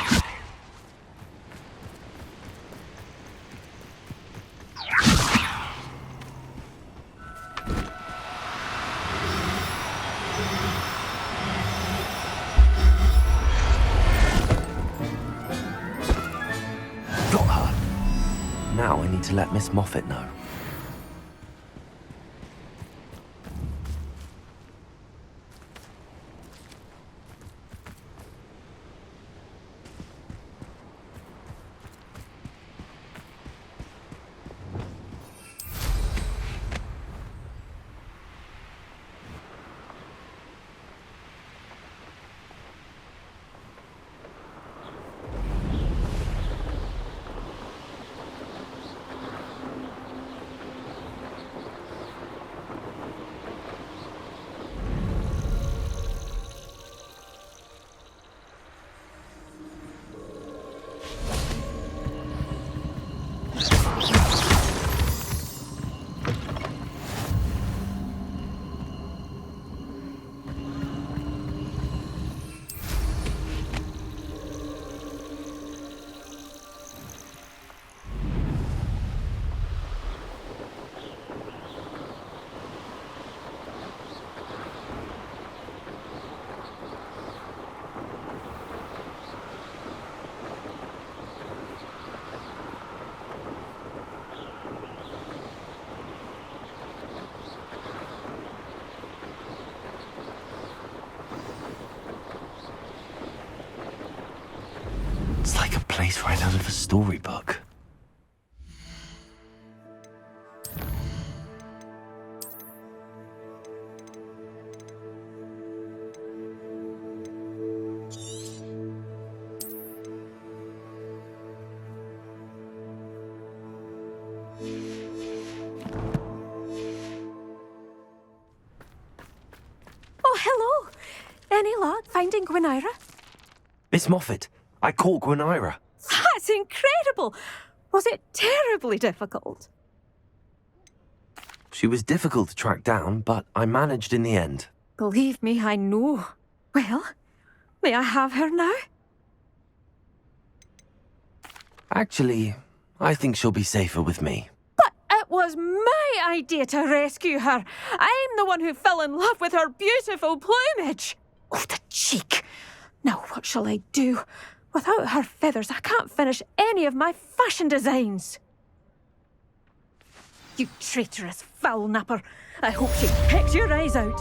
Got her! Now I need to let Miss Moffat know. It's like a place right out of a storybook. Oh, hello. Any luck finding Gwynaira? Miss Moffat, I caught Gwenira. That's incredible! Was it terribly difficult? She was difficult to track down, but I managed in the end. Believe me, I know. Well, may I have her now? Actually, I think she'll be safer with me. But it was my idea to rescue her. I'm the one who fell in love with her beautiful plumage. Oh, the cheek. Now what shall I do? Without her feathers, I can't finish any of my fashion designs. You traitorous foul napper. I hope she pecks your eyes out.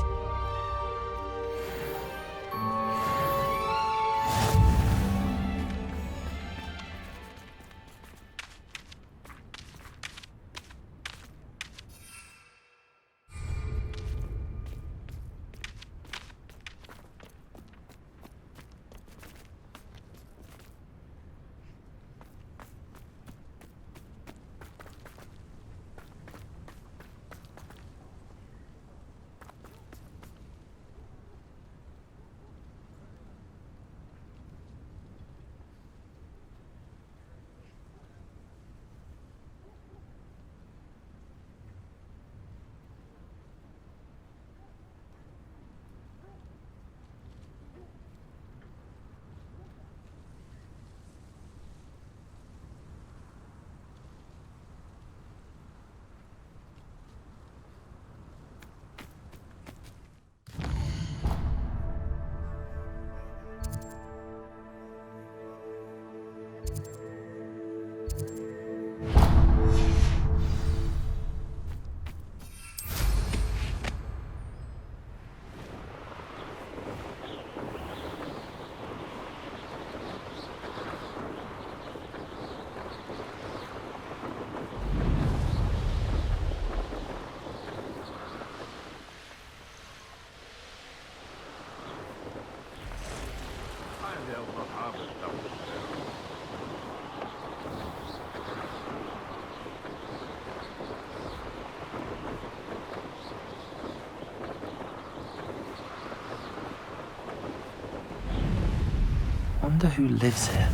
Wonder who lives here.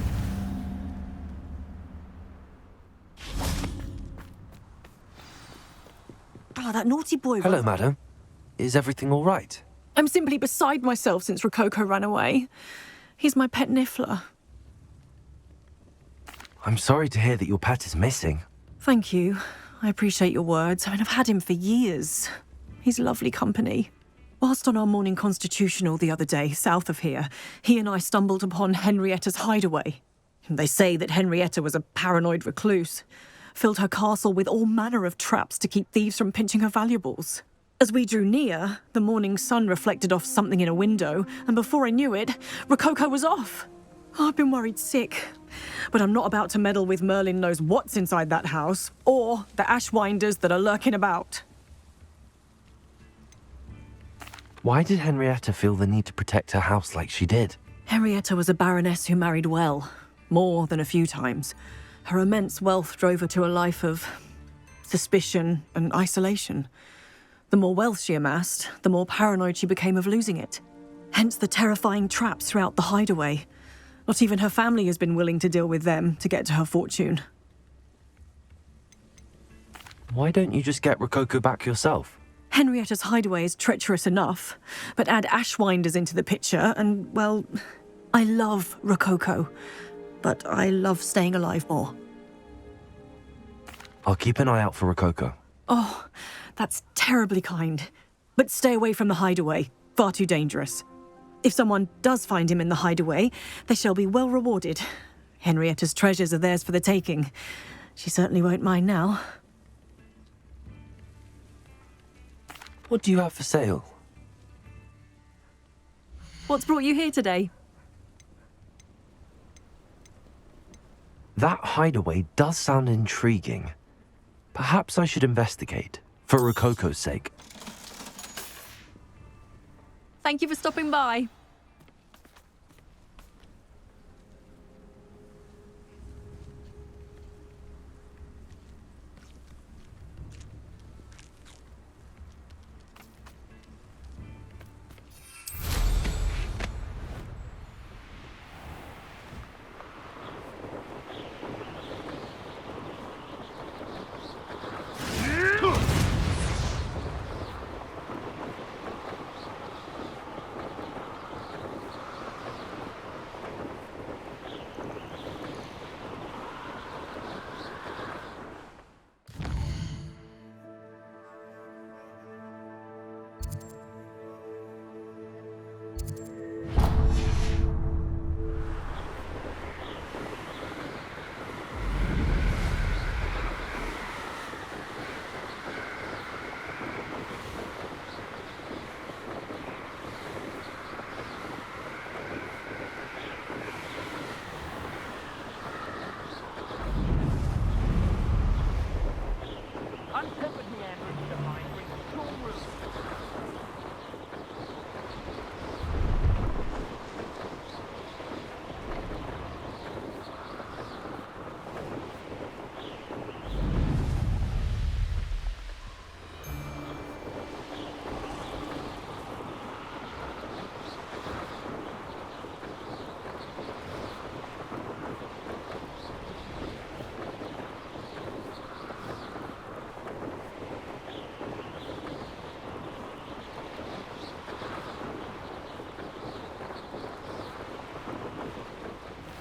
Ah, that naughty boy. Hello, madam. Is everything all right? I'm simply beside myself since Rococo ran away. He's my pet niffler. I'm sorry to hear that your pet is missing. Thank you. I appreciate your words. I mean, I've had him for years. He's lovely company. Whilst on our morning constitutional the other day, south of here, he and I stumbled upon Henrietta's hideaway. They say that Henrietta was a paranoid recluse, filled her castle with all manner of traps to keep thieves from pinching her valuables. As we drew near, the morning sun reflected off something in a window, and before I knew it, Rococo was off. Oh, I've been worried sick. But I'm not about to meddle with Merlin knows what's inside that house, or the ashwinders that are lurking about. Why did Henrietta feel the need to protect her house like she did? Henrietta was a baroness who married well, more than a few times. Her immense wealth drove her to a life of suspicion and isolation. The more wealth she amassed, the more paranoid she became of losing it. Hence the terrifying traps throughout the hideaway. Not even her family has been willing to deal with them to get to her fortune. Why don't you just get Rococo back yourself? Henrietta's hideaway is treacherous enough, but add ashwinders into the picture and, well, I love Rococo, but I love staying alive more. I'll keep an eye out for Rococo. Oh, that's terribly kind. But stay away from the hideaway. Far too dangerous. If someone does find him in the hideaway, they shall be well rewarded. Henrietta's treasures are theirs for the taking. She certainly won't mind now. What do you have for sale? What's brought you here today? That hideaway does sound intriguing. Perhaps I should investigate, for Rococo's sake. Thank you for stopping by.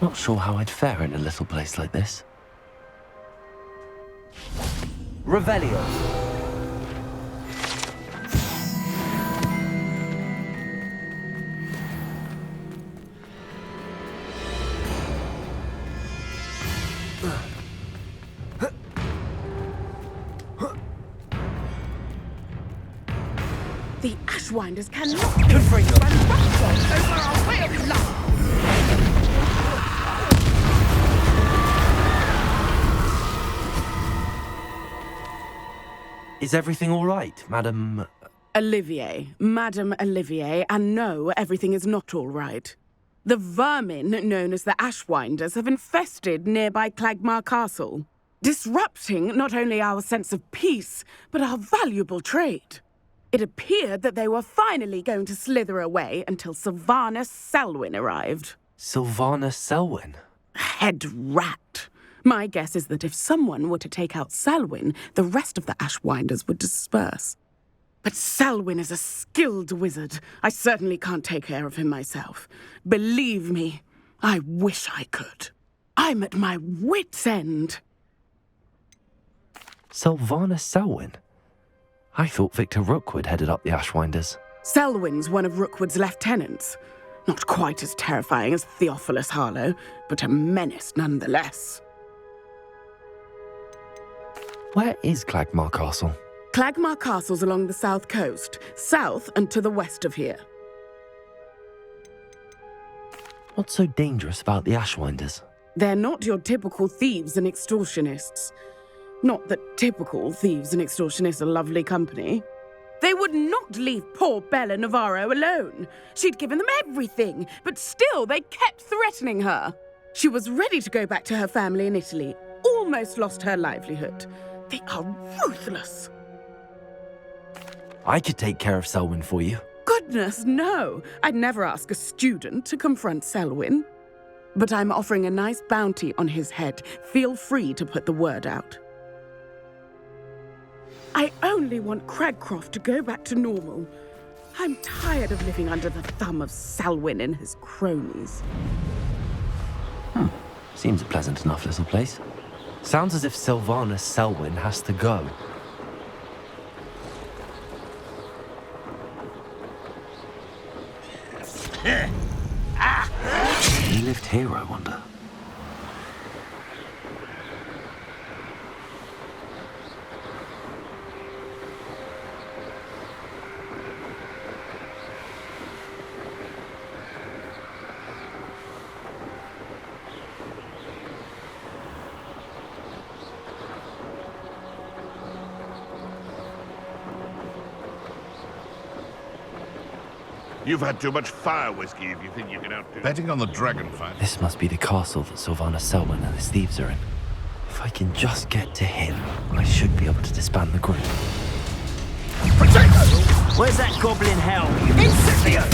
Not sure how I'd fare in a little place like this. Revelio. The Ashwinders cannot be over our way of life. Is everything all right, Madam... Olivier, Madame Olivier, and no, everything is not all right. The vermin known as the Ashwinders have infested nearby Clagmar Castle, disrupting not only our sense of peace, but our valuable trade. It appeared that they were finally going to slither away until Sylvanus Selwyn arrived. Sylvanus Selwyn? Head rat. My guess is that if someone were to take out Selwyn, the rest of the Ashwinders would disperse. But Selwyn is a skilled wizard. I certainly can't take care of him myself. Believe me, I wish I could. I'm at my wit's end. Sylvanus Selwyn? I thought Victor Rookwood headed up the Ashwinders. Selwyn's one of Rookwood's lieutenants. Not quite as terrifying as Theophilus Harlow, but a menace nonetheless. Where is Clagmar Castle? Clagmar Castle's along the south coast, south and to the west of here. What's so dangerous about the Ashwinders? They're not your typical thieves and extortionists. Not that typical thieves and extortionists are lovely company. They would not leave poor Bella Navarro alone. She'd given them everything, but still they kept threatening her. She was ready to go back to her family in Italy, almost lost her livelihood. They are ruthless. I could take care of Selwyn for you. Goodness, no. I'd never ask a student to confront Selwyn. But I'm offering a nice bounty on his head. Feel free to put the word out. I only want Cragcroft to go back to normal. I'm tired of living under the thumb of Selwyn and his cronies. Seems a pleasant enough little place. Sounds as if Sylvanus Selwyn has to go. He lived here, I wonder. You've had too much fire whiskey if you think you can outdo... Betting on the dragon fight. This must be the castle that Sylvanus Selwyn and his thieves are in. If I can just get to him, I should be able to disband the group. Where's that goblin hell? Incipio!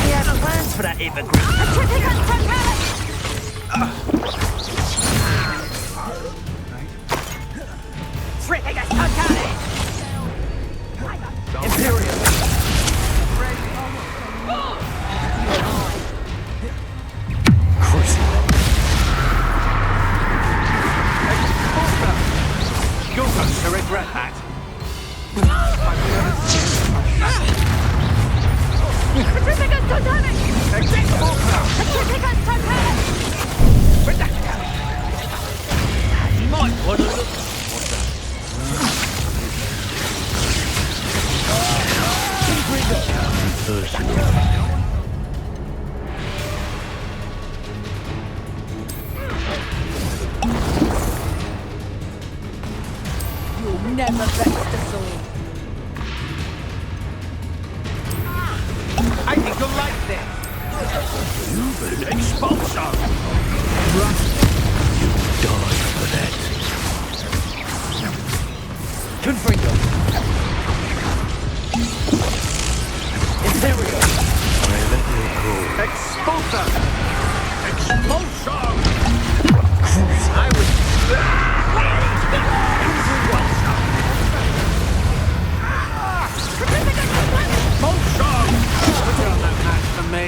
He had plans for that evergreen. Tripping us totally! Imperial! You're going to regret that. You might want to look... You'll never vex us all. I think you'll like this. You've been expulsor! You die for that. Confringo. Imperial. I let you go. Expulsor. Expulsor! I was... Expulsor! You're no match for me.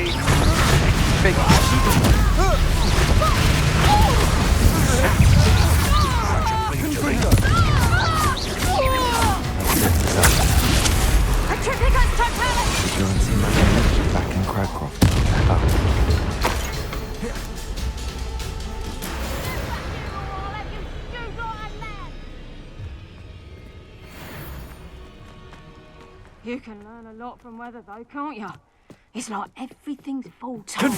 Big Go and see my connection back in Cragcroft. You can learn a lot from weather, though, can't you? It's like everything's full time.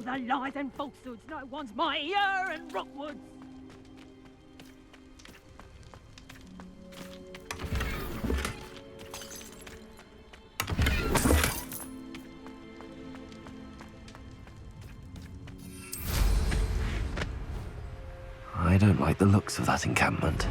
The lies and falsehoods no one's mightier and Rookwoods. I don't like the looks of that encampment.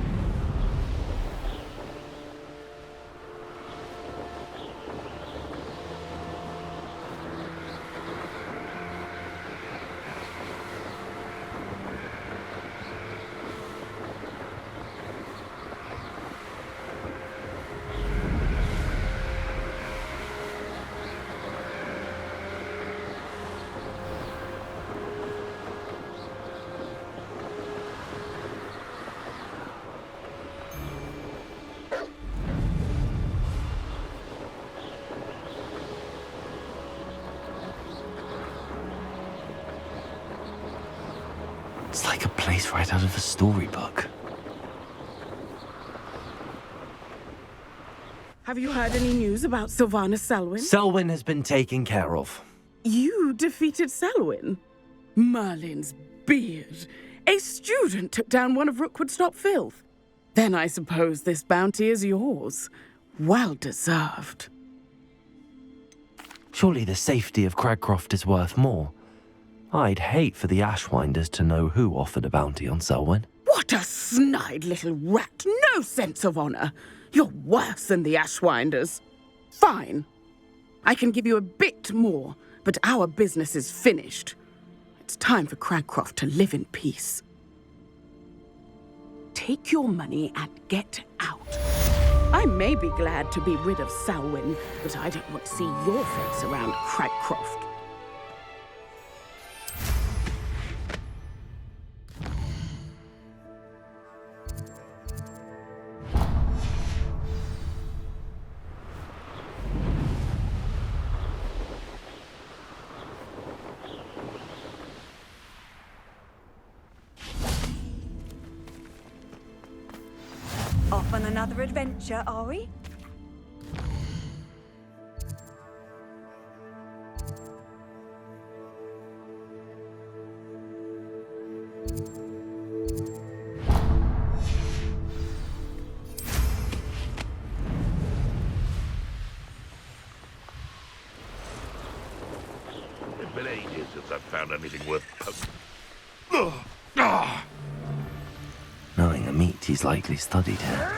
It's like a place right out of a storybook. Have you heard any news about Sylvana Selwyn? Selwyn has been taken care of. You defeated Selwyn? Merlin's beard. A student took down one of Rookwood's top filth. Then I suppose this bounty is yours. Well deserved. Surely the safety of Cragcroft is worth more. I'd hate for the Ashwinders to know who offered a bounty on Selwyn. What a snide little rat! No sense of honor! You're worse than the Ashwinders. Fine. I can give you a bit more, but our business is finished. It's time for Cragcroft to live in peace. Take your money and get out. I may be glad to be rid of Selwyn, but I don't want to see your face around Cragcroft. Off on another adventure, are we? It's been ages since I've found anything worth... Knowing the meat, he's likely studied here.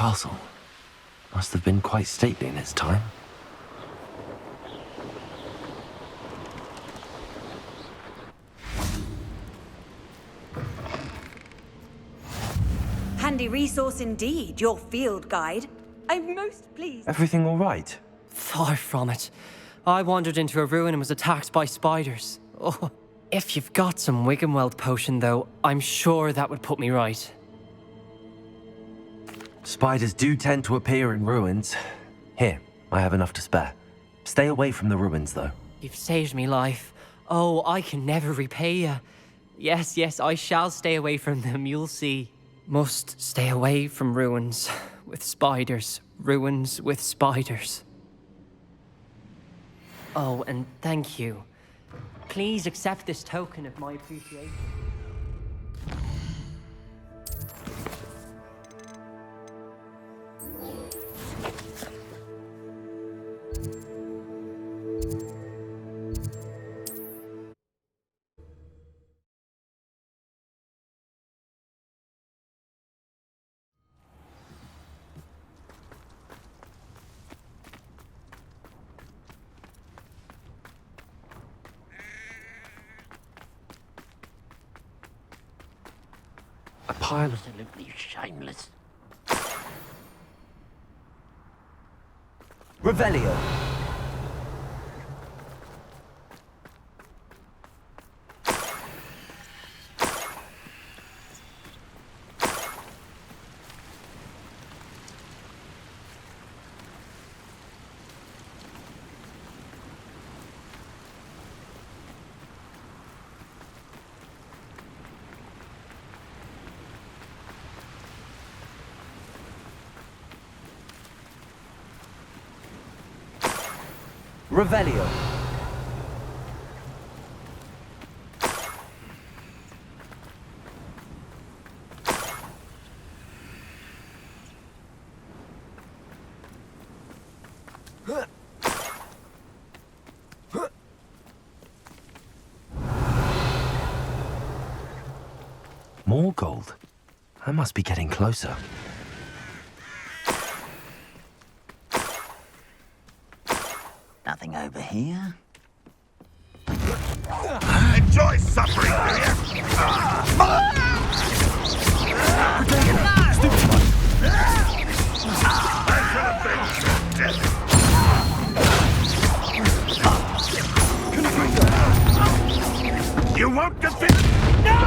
castle. Must have been quite stately in its time. Handy resource indeed, your field guide. I'm most pleased. Everything all right? Far from it. I wandered into a ruin and was attacked by spiders. Oh, if you've got some Wiggenweld potion, though, I'm sure that would put me right. Spiders do tend to appear in ruins. Here, I have enough to spare. Stay away from the ruins, though. You've saved me life. Oh, I can never repay you. Yes, yes, I shall stay away from them, you'll see. Must stay away from ruins with spiders. Ruins with spiders. Oh, and thank you. Please accept this token of my appreciation. A pile of... Absolutely shameless. Revelio! Revelio. More gold. I must be getting closer. Nothing over here. Enjoy suffering, do you? I shall avenge your death. You won't defeat... No!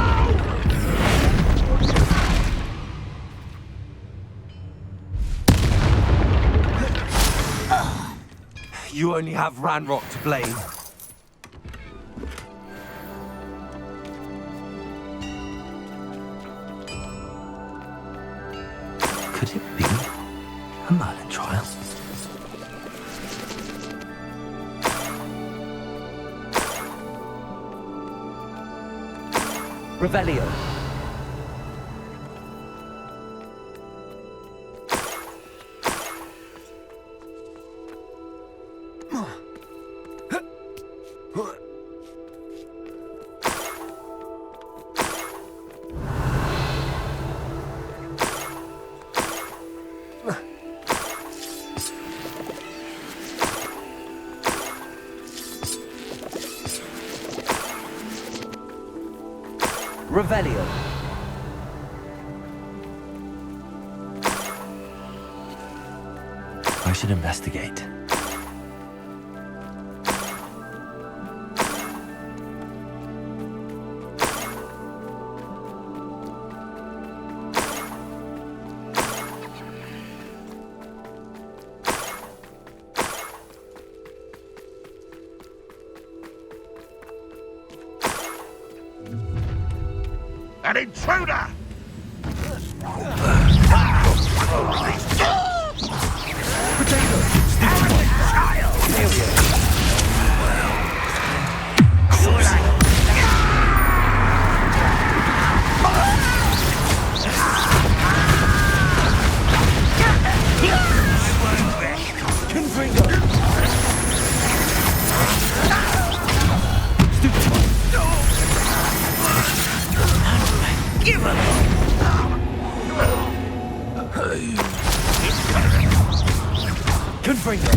You only have Ranrok to blame. Could it be a Merlin trial? Revelio. Revelio. I should investigate. An intruder! Give up! Bring it!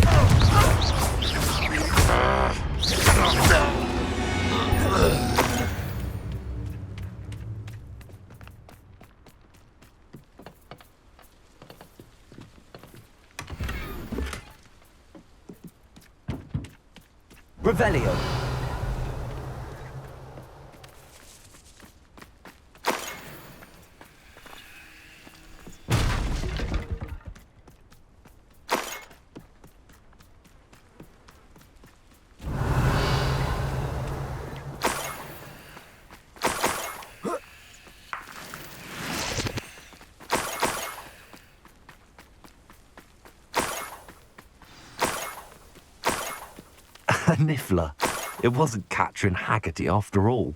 Revelio. A niffler. It wasn't Catrin Haggerty after all.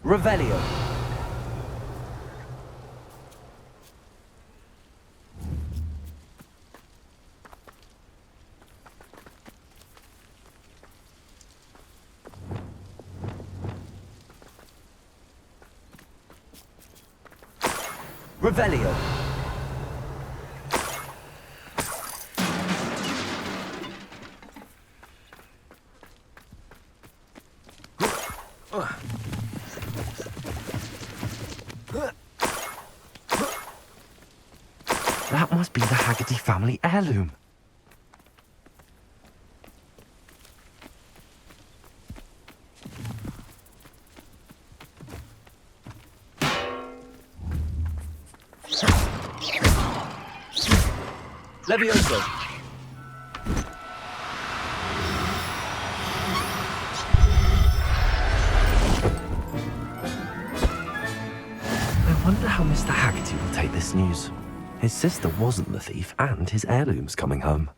Revelio. Revelio. That must be the Haggerty family heirloom. Levioso. I wonder how Mr. Haggerty will take this news. His sister wasn't the thief, and his heirloom's coming home.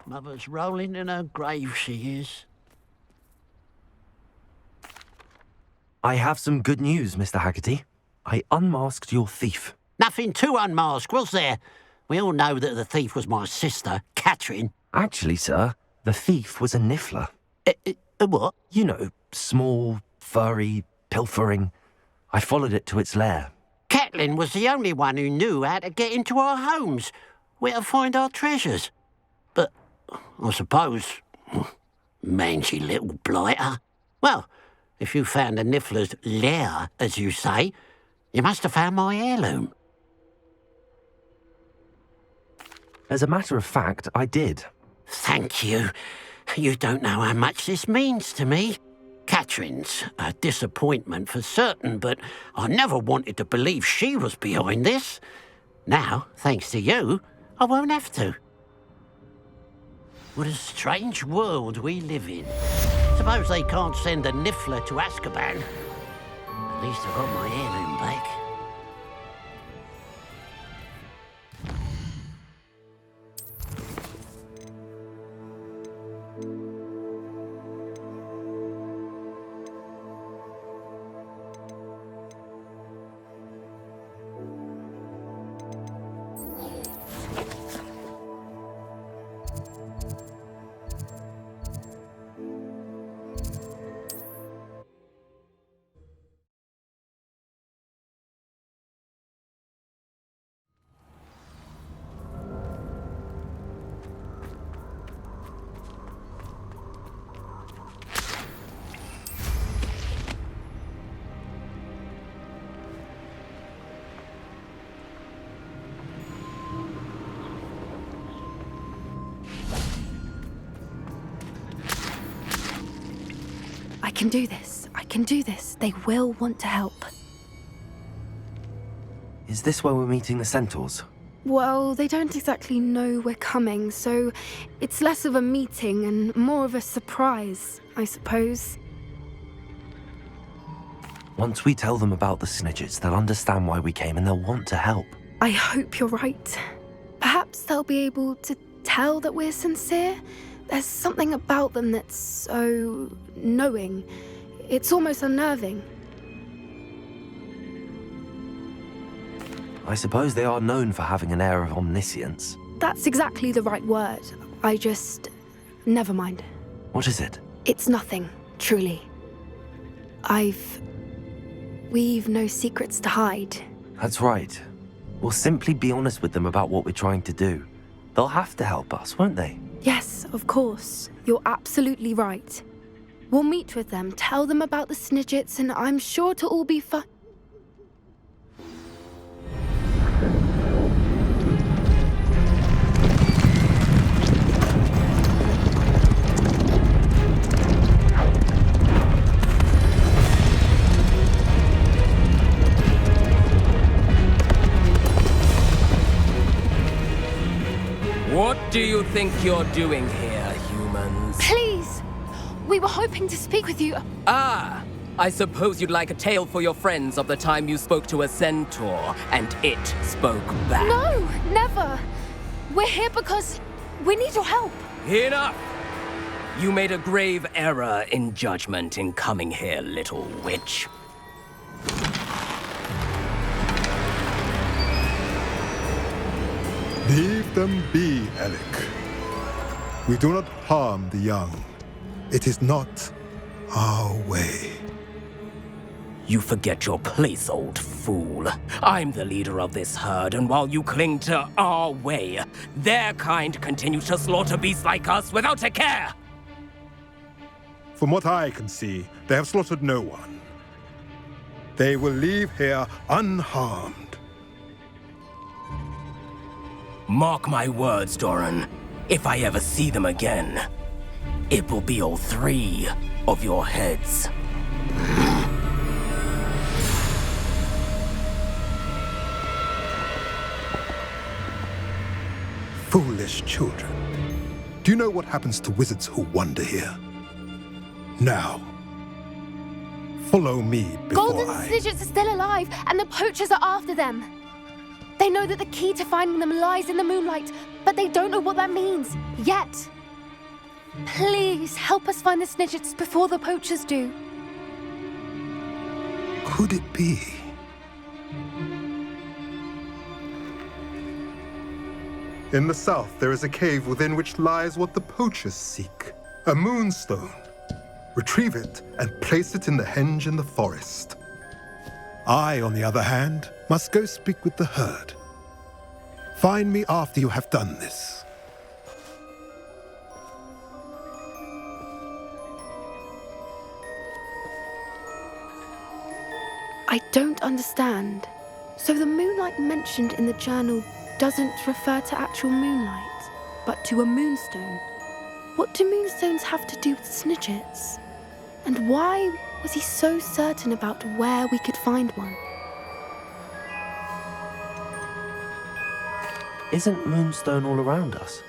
Mother's rolling in her grave, she is. I have some good news, Mr. Haggerty. I unmasked your thief. Nothing to unmask, was there? We all know that the thief was my sister, Catrin. Actually, sir, the thief was a niffler. A what? You know, small, furry, pilfering. I followed it to its lair. Catelyn was the only one who knew how to get into our homes, where to find our treasures. But I suppose, mangy little blighter. Well, if you found the niffler's lair, as you say, you must have found my heirloom. As a matter of fact, I did. Thank you. You don't know how much this means to me. Catrin's a disappointment for certain, but I never wanted to believe she was behind this. Now, thanks to you, I won't have to. What a strange world we live in. Suppose they can't send a niffler to Azkaban. At least I got my heirloom back. I can do this. I can do this. They will want to help. Is this where we're meeting the centaurs? Well, they don't exactly know we're coming, so it's less of a meeting and more of a surprise, I suppose. Once we tell them about the Snidgets, they'll understand why we came and they'll want to help. I hope you're right. Perhaps they'll be able to tell that we're sincere. There's something about them that's so knowing. It's almost unnerving. I suppose they are known for having an air of omniscience. That's exactly the right word. Never mind. What is it? It's nothing, truly. We've no secrets to hide. That's right. We'll simply be honest with them about what we're trying to do. They'll have to help us, won't they? Yes, of course. You're absolutely right. We'll meet with them, tell them about the Snidgets, and I'm sure to all be fine. What do you think you're doing here, humans? Please! We were hoping to speak with you. Ah! I suppose you'd like a tale for your friends of the time you spoke to a centaur, and it spoke back. No! Never! We're here because we need your help. Enough! You made a grave error in judgment in coming here, little witch. Leave them be, Alec. We do not harm the young. It is not our way. You forget your place, old fool. I'm the leader of this herd, and while you cling to our way, their kind continue to slaughter beasts like us without a care! From what I can see, they have slaughtered no one. They will leave here unharmed. Mark my words, Doran. If I ever see them again, it will be all 3 of your heads. Foolish children. Do you know what happens to wizards who wander here? Now, follow me before Golden Snidgets are still alive, and the poachers are after them. They know that the key to finding them lies in the moonlight, but they don't know what that means, yet. Please, help us find the Snidgets before the poachers do. Could it be? In the south, there is a cave within which lies what the poachers seek. A moonstone. Retrieve it and place it in the henge in the forest. I, on the other hand, must go speak with the herd. Find me after you have done this. I don't understand. So the moonlight mentioned in the journal doesn't refer to actual moonlight, but to a moonstone. What do moonstones have to do with Snidgets? And why was he so certain about where we could find one? Isn't moonstone all around us?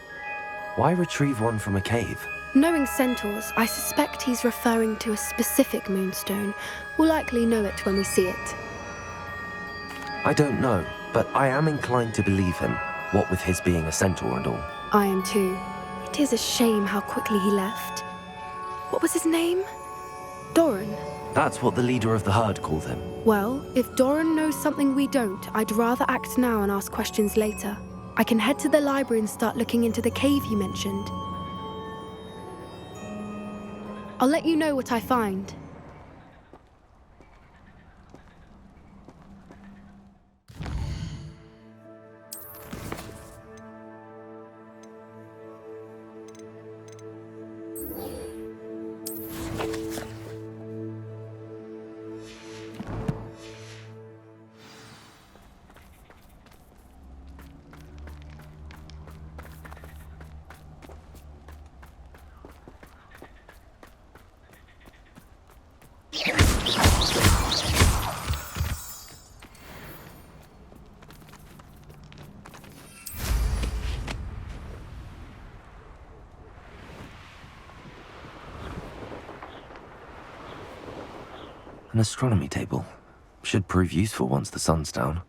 Why retrieve one from a cave? Knowing centaurs, I suspect he's referring to a specific moonstone. We'll likely know it when we see it. I don't know, but I am inclined to believe him, what with his being a centaur and all. I am too. It is a shame how quickly he left. What was his name? Doran. That's what the leader of the herd called him. Well, if Doran knows something we don't, I'd rather act now and ask questions later. I can head to the library and start looking into the cave you mentioned. I'll let you know what I find. An astronomy table. Should prove useful once the sun's down.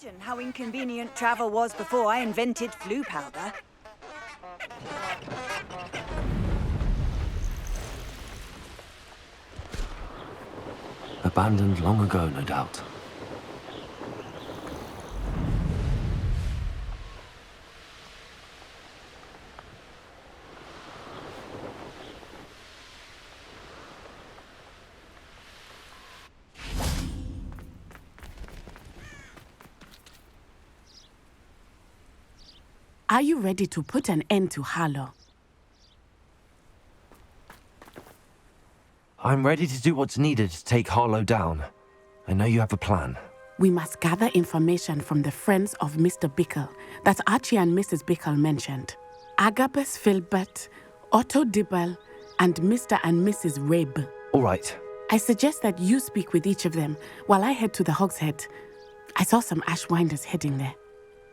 Imagine how inconvenient travel was before I invented flu powder. Abandoned long ago, no doubt. Are you ready to put an end to Harlow? I'm ready to do what's needed to take Harlow down. I know you have a plan. We must gather information from the friends of Mr. Bickle that Archie and Mrs. Bickle mentioned. Agabus Filbert, O.W.L.S, and Mr. and Mrs. Rabe. All right. I suggest that you speak with each of them while I head to the Hogshead. I saw some Ashwinders heading there.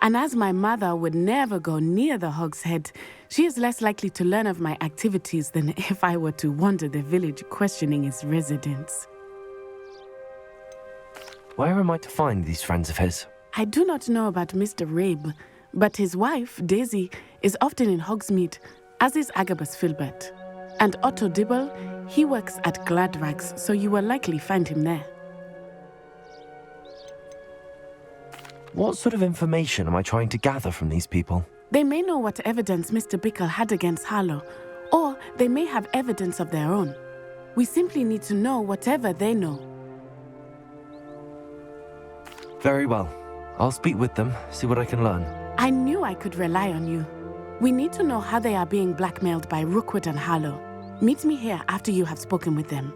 And as my mother would never go near the Hogshead, she is less likely to learn of my activities than if I were to wander the village questioning its residents. Where am I to find these friends of his? I do not know about Mr. Rabe, but his wife, Daisy, is often in Hogsmeade, as is Agabus Filbert. And Otto Dibble, he works at Gladrags, so you will likely find him there. What sort of information am I trying to gather from these people? They may know what evidence Mr. Bickle had against Harlow, or they may have evidence of their own. We simply need to know whatever they know. Very well. I'll speak with them, see what I can learn. I knew I could rely on you. We need to know how they are being blackmailed by Rookwood and Harlow. Meet me here after you have spoken with them.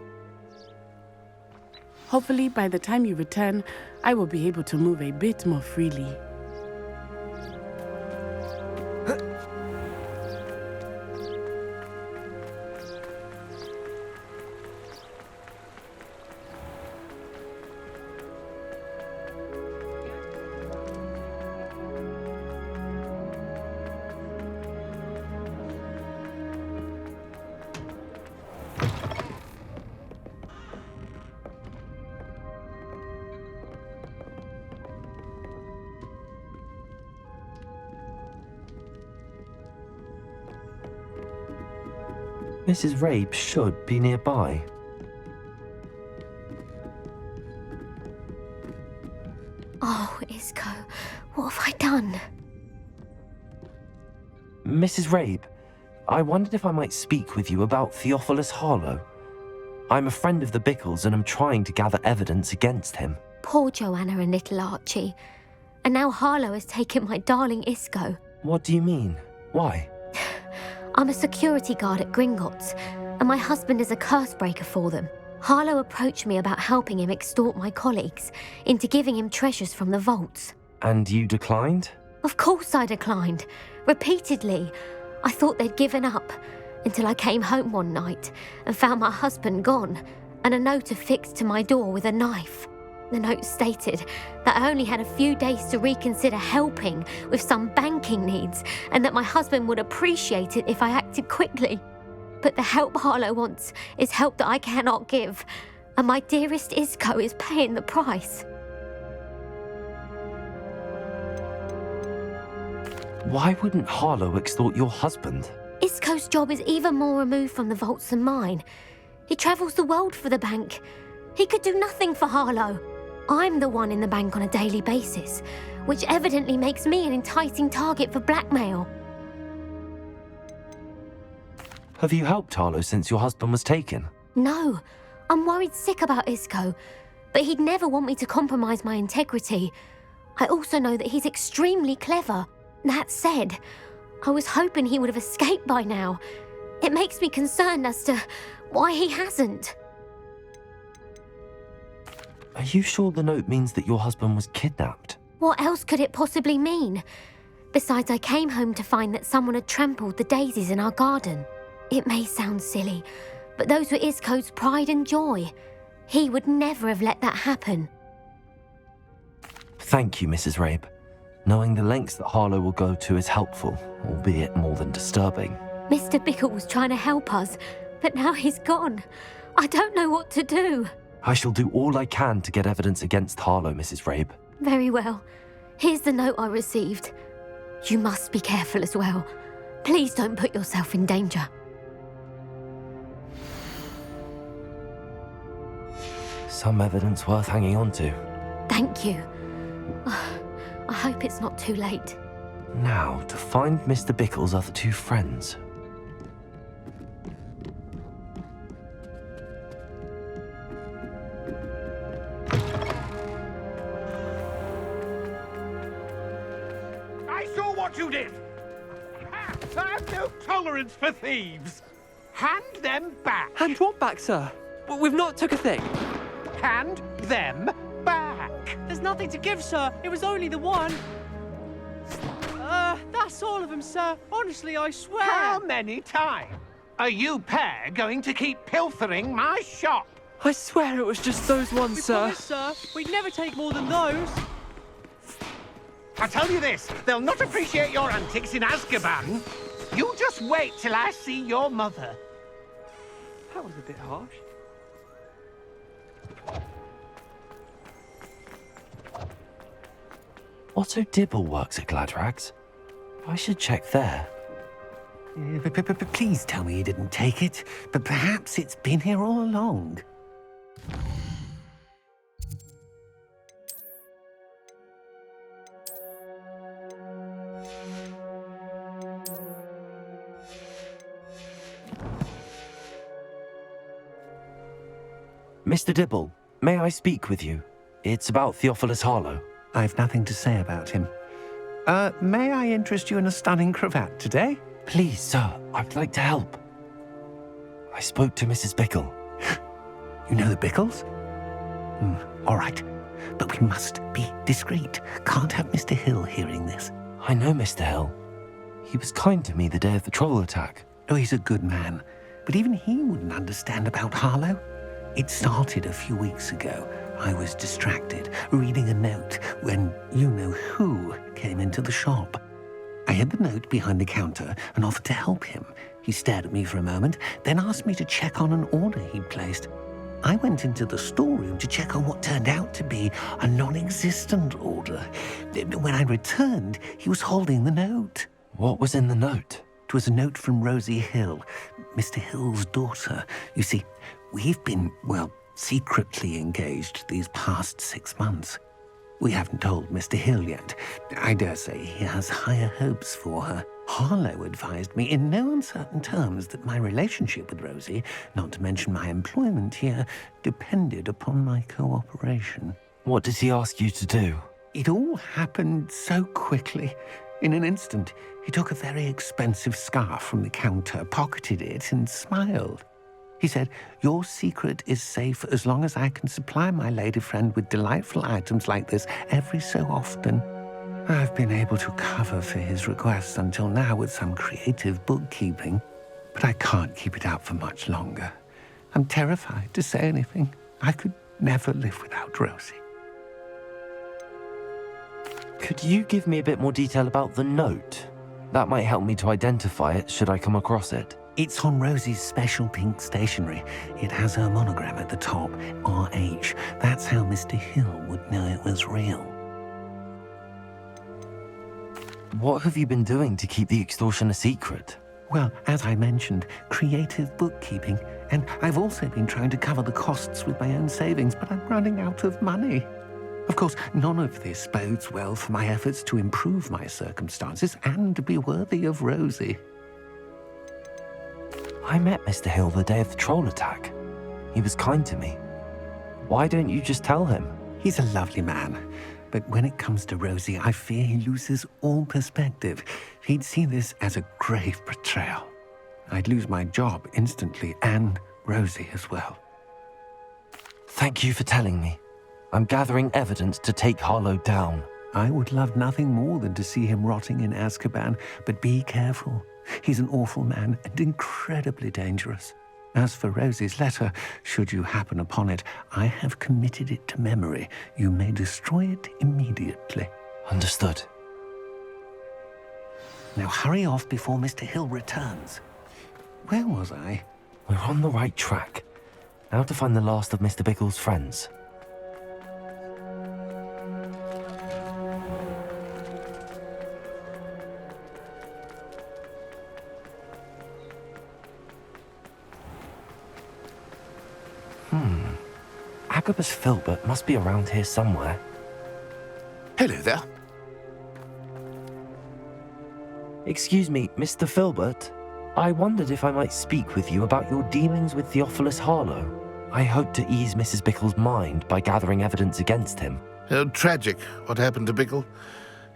Hopefully, by the time you return, I will be able to move a bit more freely. Mrs. Rabe should be nearby. Oh, Isco, what have I done? Mrs. Rabe, I wondered if I might speak with you about Theophilus Harlow. I'm a friend of the Bickles and I'm trying to gather evidence against him. Poor Joanna and little Archie. And now Harlow has taken my darling Isco. What do you mean? Why? I'm a security guard at Gringotts, and my husband is a curse breaker for them. Harlow approached me about helping him extort my colleagues into giving him treasures from the vaults. And you declined? Of course I declined. Repeatedly. I thought they'd given up, until I came home one night and found my husband gone, and a note affixed to my door with a knife. The note stated that I only had a few days to reconsider helping with some banking needs, and that my husband would appreciate it if I acted quickly. But the help Harlow wants is help that I cannot give, and my dearest Isco is paying the price. Why wouldn't Harlow extort your husband? Isco's job is even more removed from the vaults than mine. He travels the world for the bank. He could do nothing for Harlow. I'm the one in the bank on a daily basis, which evidently makes me an enticing target for blackmail. Have you helped Harlow since your husband was taken? No, I'm worried sick about Isco, but he'd never want me to compromise my integrity. I also know that he's extremely clever. That said, I was hoping he would have escaped by now. It makes me concerned as to why he hasn't. Are you sure the note means that your husband was kidnapped? What else could it possibly mean? Besides, I came home to find that someone had trampled the daisies in our garden. It may sound silly, but those were Isco's pride and joy. He would never have let that happen. Thank you, Mrs. Rabe. Knowing the lengths that Harlow will go to is helpful, albeit more than disturbing. Mr. Bickle was trying to help us, but now he's gone. I don't know what to do. I shall do all I can to get evidence against Harlow, Mrs. Rabe. Very well. Here's the note I received. You must be careful as well. Please don't put yourself in danger. Some evidence worth hanging on to. Thank you. I hope it's not too late. Now, to find Mr. Bickle's other two friends. I saw what you did! I have no tolerance for thieves! Hand them back! Hand what back, sir? We've not took a thing. Hand them back! There's nothing to give, sir. It was only the one. That's all of them, sir. Honestly, I swear. How many times are you pair going to keep pilfering my shop? I swear it was just those ones, sir. Promise, sir. We'd never take more than those. I tell you this, they'll not appreciate your antics in Azkaban. You just wait till I see your mother. That was a bit harsh. O.W.L.S works at Gladrags. I should check there. Please tell me you didn't take it. But perhaps it's been here all along. Mr. Dibble, may I speak with you? It's about Theophilus Harlow. I've nothing to say about him. May I interest you in a stunning cravat today? Please, sir, I'd like to help. I spoke to Mrs. Bickle. You know the Bickles? All right, but we must be discreet. Can't have Mr. Hill hearing this. I know Mr. Hill. He was kind to me the day of the troll attack. Oh, he's a good man, but even he wouldn't understand about Harlow. It started a few weeks ago. I was distracted, reading a note, when you-know-who came into the shop. I hid the note behind the counter and offered to help him. He stared at me for a moment, then asked me to check on an order he'd placed. I went into the storeroom to check on what turned out to be a non-existent order. When I returned, he was holding the note. What was in the note? It was a note from Rosie Hill, Mr. Hill's daughter. You see, we've been, secretly engaged these past 6 months. We haven't told Mr. Hill yet. I dare say he has higher hopes for her. Harlow advised me in no uncertain terms that my relationship with Rosie, not to mention my employment here, depended upon my cooperation. What did he ask you to do? It all happened so quickly. In an instant, he took a very expensive scarf from the counter, pocketed it, and smiled. He said, "Your secret is safe as long as I can supply my lady friend with delightful items like this every so often." I've been able to cover for his requests until now with some creative bookkeeping, but I can't keep it up for much longer. I'm terrified to say anything. I could never live without Rosie. Could you give me a bit more detail about the note? That might help me to identify it should I come across it. It's on Rosie's special pink stationery. It has her monogram at the top, RH. That's how Mr. Hill would know it was real. What have you been doing to keep the extortion a secret? Well, as I mentioned, creative bookkeeping. And I've also been trying to cover the costs with my own savings, but I'm running out of money. Of course, none of this bodes well for my efforts to improve my circumstances and be worthy of Rosie. I met Mr. Hill the day of the troll attack. He was kind to me. Why don't you just tell him? He's a lovely man. But when it comes to Rosie, I fear he loses all perspective. He'd see this as a grave betrayal. I'd lose my job instantly, and Rosie as well. Thank you for telling me. I'm gathering evidence to take Harlow down. I would love nothing more than to see him rotting in Azkaban, but be careful. He's an awful man and incredibly dangerous. As for Rosie's letter, should you happen upon it, I have committed it to memory. You may destroy it immediately. Understood. Now hurry off before Mr. Hill returns. Where was I? We're on the right track. Now to find the last of Mr. Bickle's friends. Agabus Filbert must be around here somewhere. Hello there. Excuse me, Mr. Filbert. I wondered if I might speak with you about your dealings with Theophilus Harlow. I hope to ease Mrs. Bickle's mind by gathering evidence against him. Oh, tragic what happened to Bickle.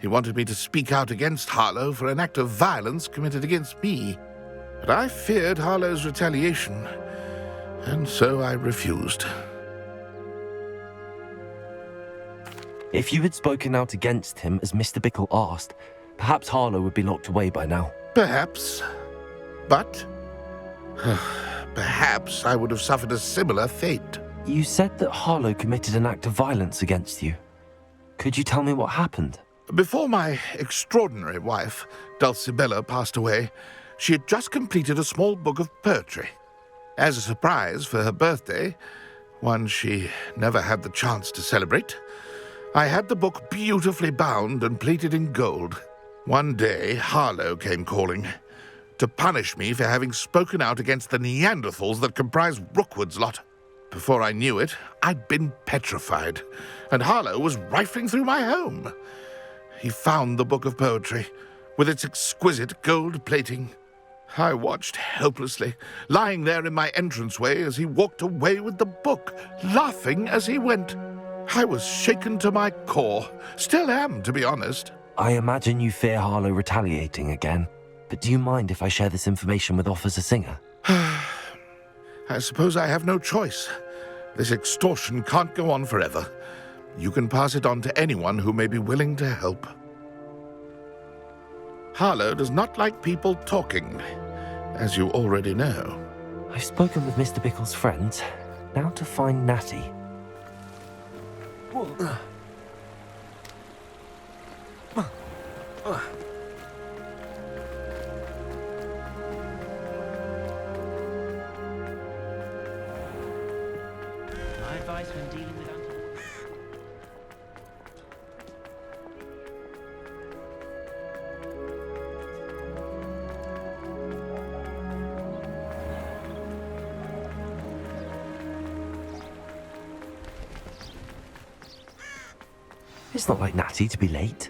He wanted me to speak out against Harlow for an act of violence committed against me. But I feared Harlow's retaliation, and so I refused. If you had spoken out against him as Mr. Bickle asked, perhaps Harlow would be locked away by now. Perhaps. But perhaps I would have suffered a similar fate. You said that Harlow committed an act of violence against you. Could you tell me what happened? Before my extraordinary wife, Dulcibella, passed away, she had just completed a small book of poetry. As a surprise for her birthday, one she never had the chance to celebrate, I had the book beautifully bound and plated in gold. One day, Harlow came calling to punish me for having spoken out against the Neanderthals that comprise Rookwood's lot. Before I knew it, I'd been petrified, and Harlow was rifling through my home. He found the book of poetry, with its exquisite gold plating. I watched helplessly, lying there in my entranceway as he walked away with the book, laughing as he went. I was shaken to my core. Still am, to be honest. I imagine you fear Harlow retaliating again, but do you mind if I share this information with Officer Singer? I suppose I have no choice. This extortion can't go on forever. You can pass it on to anyone who may be willing to help. Harlow does not like people talking, as you already know. I've spoken with Mr. Bickle's friends. Now to find Natty. My advice when dealing with It's not like Natty to be late.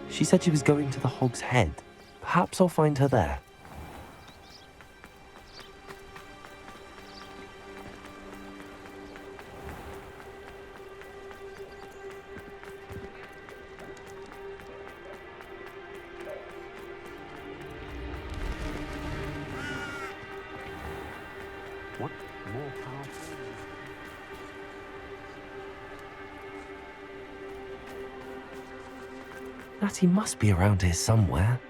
She said she was going to the Hog's Head. Perhaps I'll find her there. What more powerful? Natty must be around here somewhere.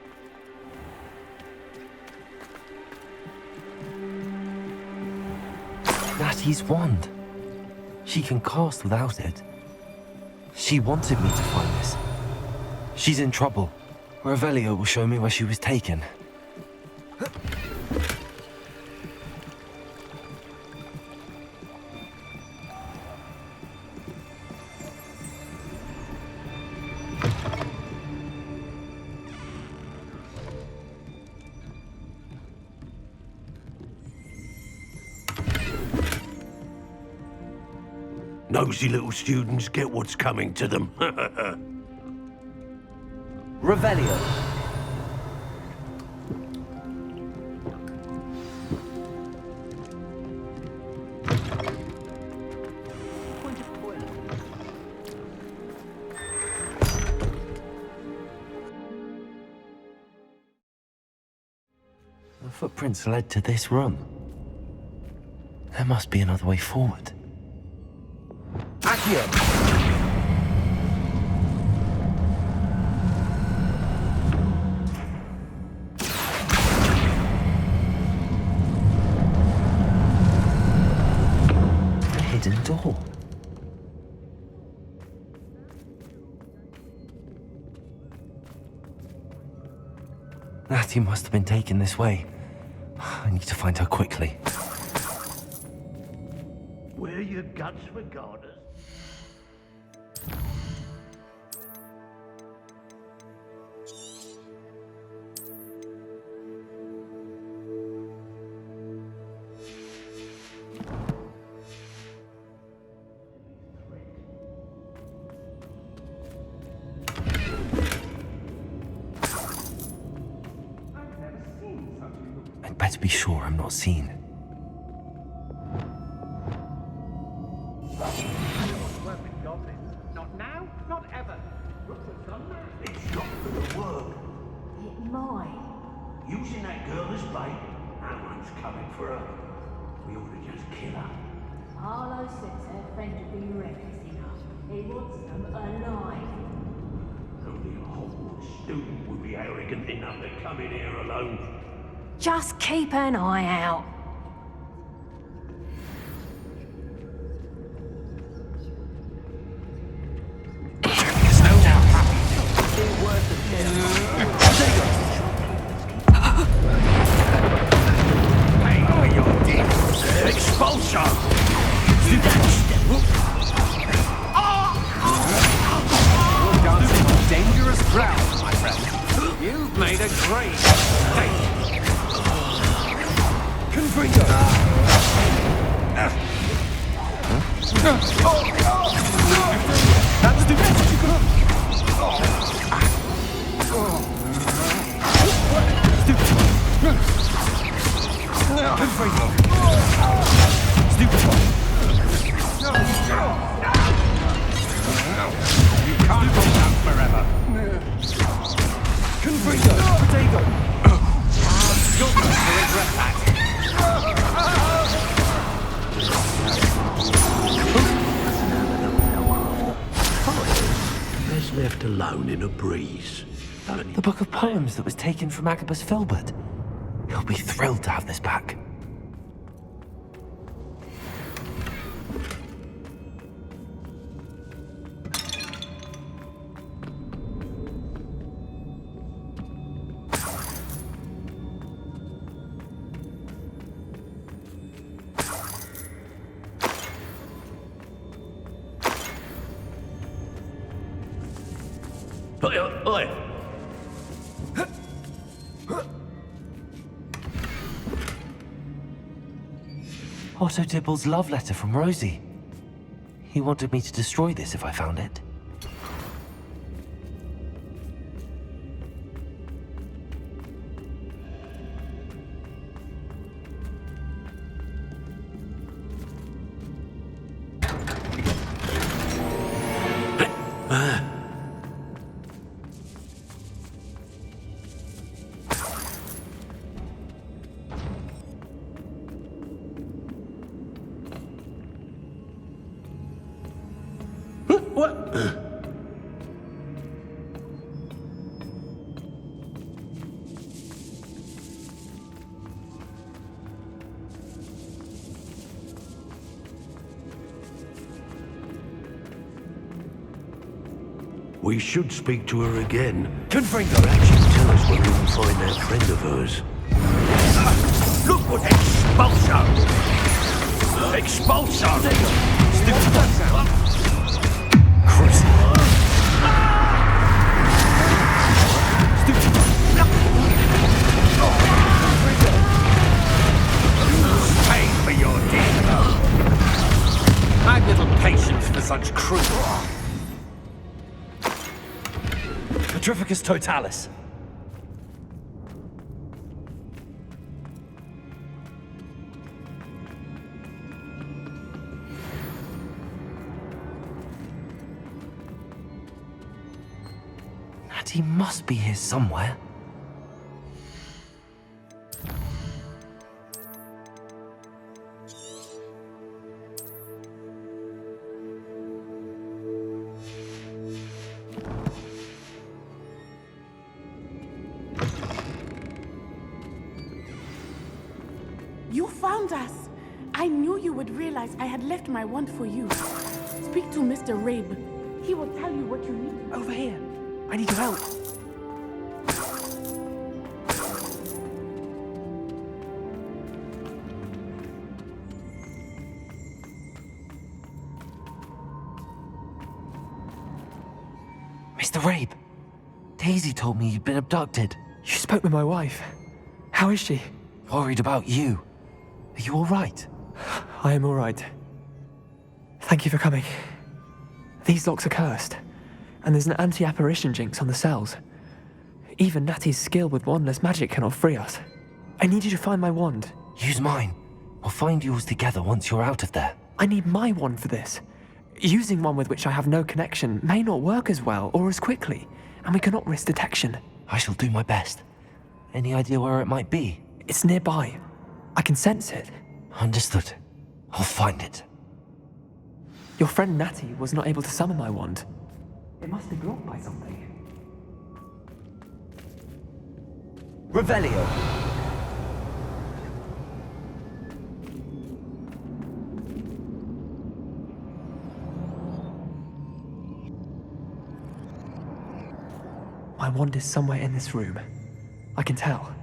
Natty's wand. She can cast without it. She wanted me to find this. She's in trouble. Revelio will show me where she was taken. Nosy little students get what's coming to them. Revelio. The footprints led to this room. There must be another way forward. Natty must have been taken this way. I need to find her quickly. Where your guts for goddess? I'd better be sure I'm not seen. Work with goblins. Not now, not ever. Rookwood's gone mad. It's not gonna work. It might. Using that girl as bait, no one's coming for her. We ought to just kill her. Harlow says her friend will be reckless enough. He wants them alive. Only a Hogwarts student would be arrogant enough to come in here alone. Just keep an eye out. Expulsion! You're dancing on dangerous ground, my friend. You've made a great mistake. Confringo! That's the best you could You can't hold out forever. Confringo! Potato! You're going to regret that. Best left alone in a breeze. The book of poems that was taken from Agabus Filbert. He'll be thrilled to have this back. Oi! O.W.L.S. love letter from Rosie. He wanted me to destroy this if I found it. We should speak to her again. Confringo! Perhaps she'll tell us where we can find that friend of hers. Look what expulsion! Expulsion! Pay for your deed. I've little patience for such cruel. Petrificus totalis. Natty must be here somewhere. You found us! I knew you would realize I had left my wand for you. Speak to Mr. Rabe. He will tell you what you need. Over here. I need your help. Mr. Rabe, Daisy told me you'd been abducted. You spoke with my wife. How is she? Worried about you. Are you all right? I am all right. Thank you for coming. These locks are cursed, and there's an anti-apparition jinx on the cells. Even Natty's skill with wandless magic cannot free us. I need you to find my wand. Use mine. We'll find yours together once you're out of there. I need my wand for this. Using one with which I have no connection may not work as well or as quickly, and we cannot risk detection. I shall do my best. Any idea where it might be? It's nearby. I can sense it. Understood. I'll find it. Your friend Natty was not able to summon my wand. It must be blocked by something. Revelio. My wand is somewhere in this room. I can tell.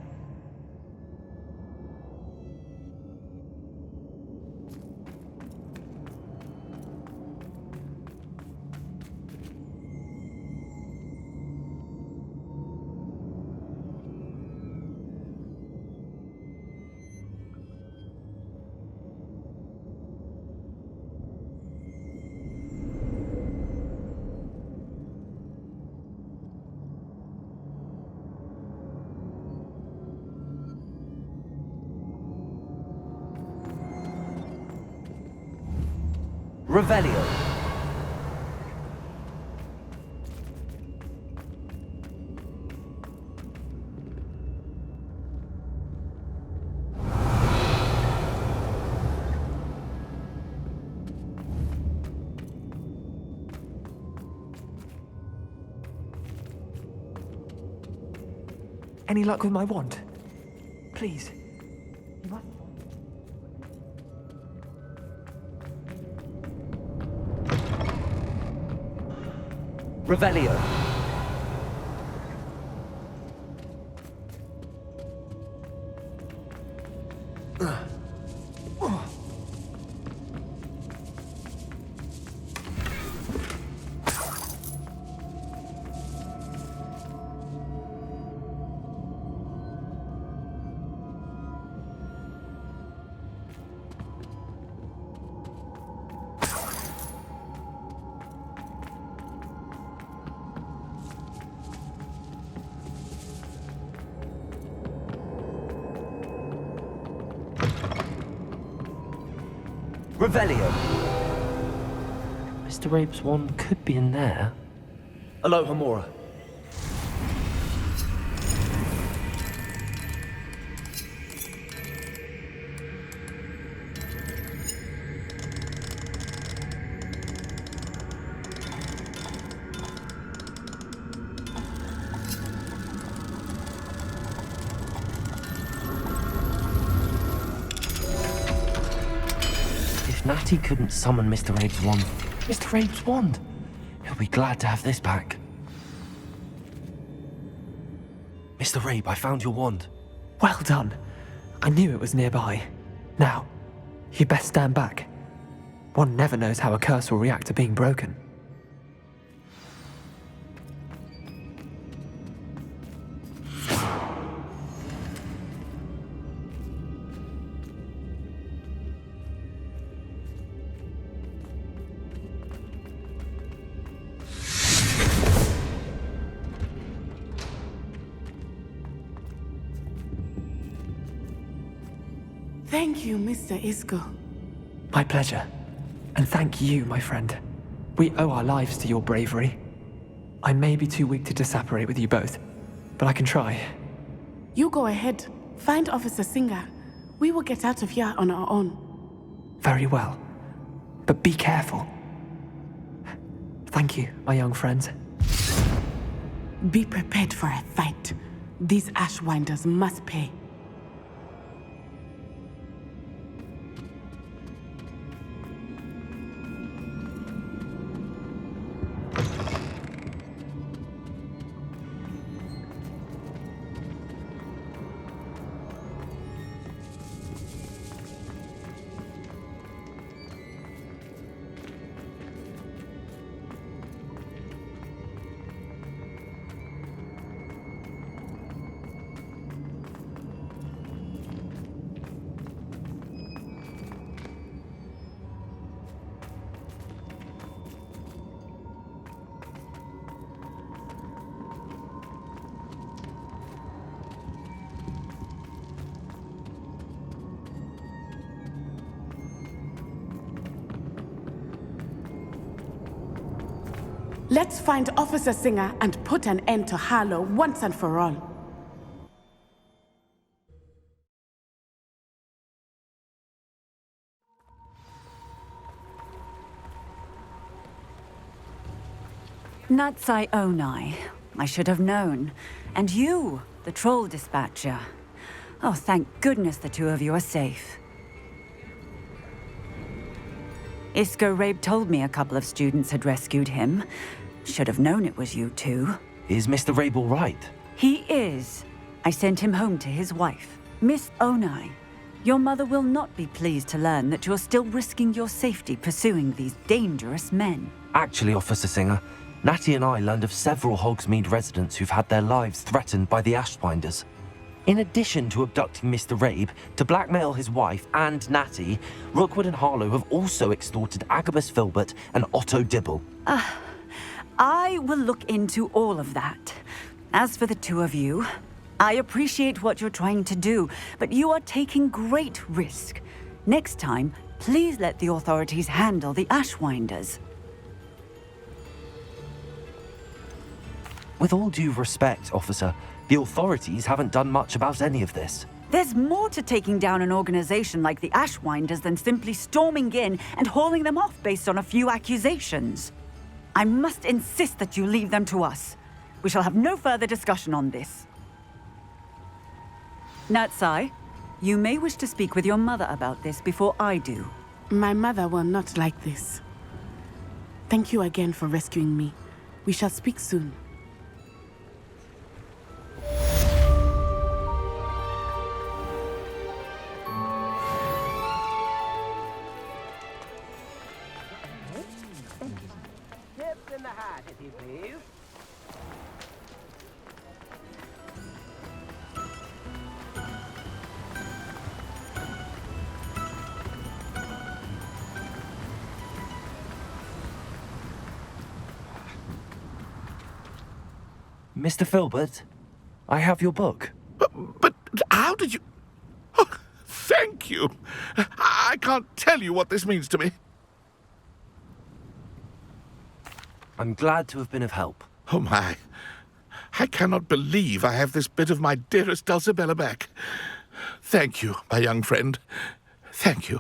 Revelio. Any luck with my wand? Please. You must. Revelio. Revelio. Mr. Rabe's wand could be in there. Aloha, Mora. If Natty couldn't summon Mr. Rabe's wand, Mr. Rabe's wand! He'll be glad to have this back. Mr. Rabe, I found your wand. Well done. I knew it was nearby. Now, you best stand back. One never knows how a curse will react to being broken. Thank you, Mr. Isco. My pleasure. And thank you, my friend. We owe our lives to your bravery. I may be too weak to disapparate with you both, but I can try. You go ahead. Find Officer Singer. We will get out of here on our own. Very well. But be careful. Thank you, my young friends. Be prepared for a fight. These Ashwinders must pay. Let's find Officer Singer and put an end to Harlow once and for all. Natsai Onai. I should have known. And you, the troll dispatcher. Oh, thank goodness the two of you are safe. Isco Rabe told me a couple of students had rescued him. Should have known it was you two. Is Mr. Rabe all right? He is. I sent him home to his wife. Miss Onai, your mother will not be pleased to learn that you're still risking your safety pursuing these dangerous men. Actually, Officer Singer, Natty and I learned of several Hogsmeade residents who've had their lives threatened by the Ashwinders. In addition to abducting Mr. Rabe to blackmail his wife and Natty, Rookwood and Harlow have also extorted Agabus Filbert and Otto Dibble. I will look into all of that. As for the two of you, I appreciate what you're trying to do, but you are taking great risk. Next time, please let the authorities handle the Ashwinders. With all due respect, officer, the authorities haven't done much about any of this. There's more to taking down an organization like the Ashwinders than simply storming in and hauling them off based on a few accusations. I must insist that you leave them to us. We shall have no further discussion on this. Natsai, you may wish to speak with your mother about this before I do. My mother will not like this. Thank you again for rescuing me. We shall speak soon. Tips in the hat, if you please. Mr. Filbert, I have your book. But how did you... Oh, thank you. I can't tell you what this means to me. I'm glad to have been of help. Oh, my. I cannot believe I have this bit of my dearest Dulcibella back. Thank you, my young friend. Thank you.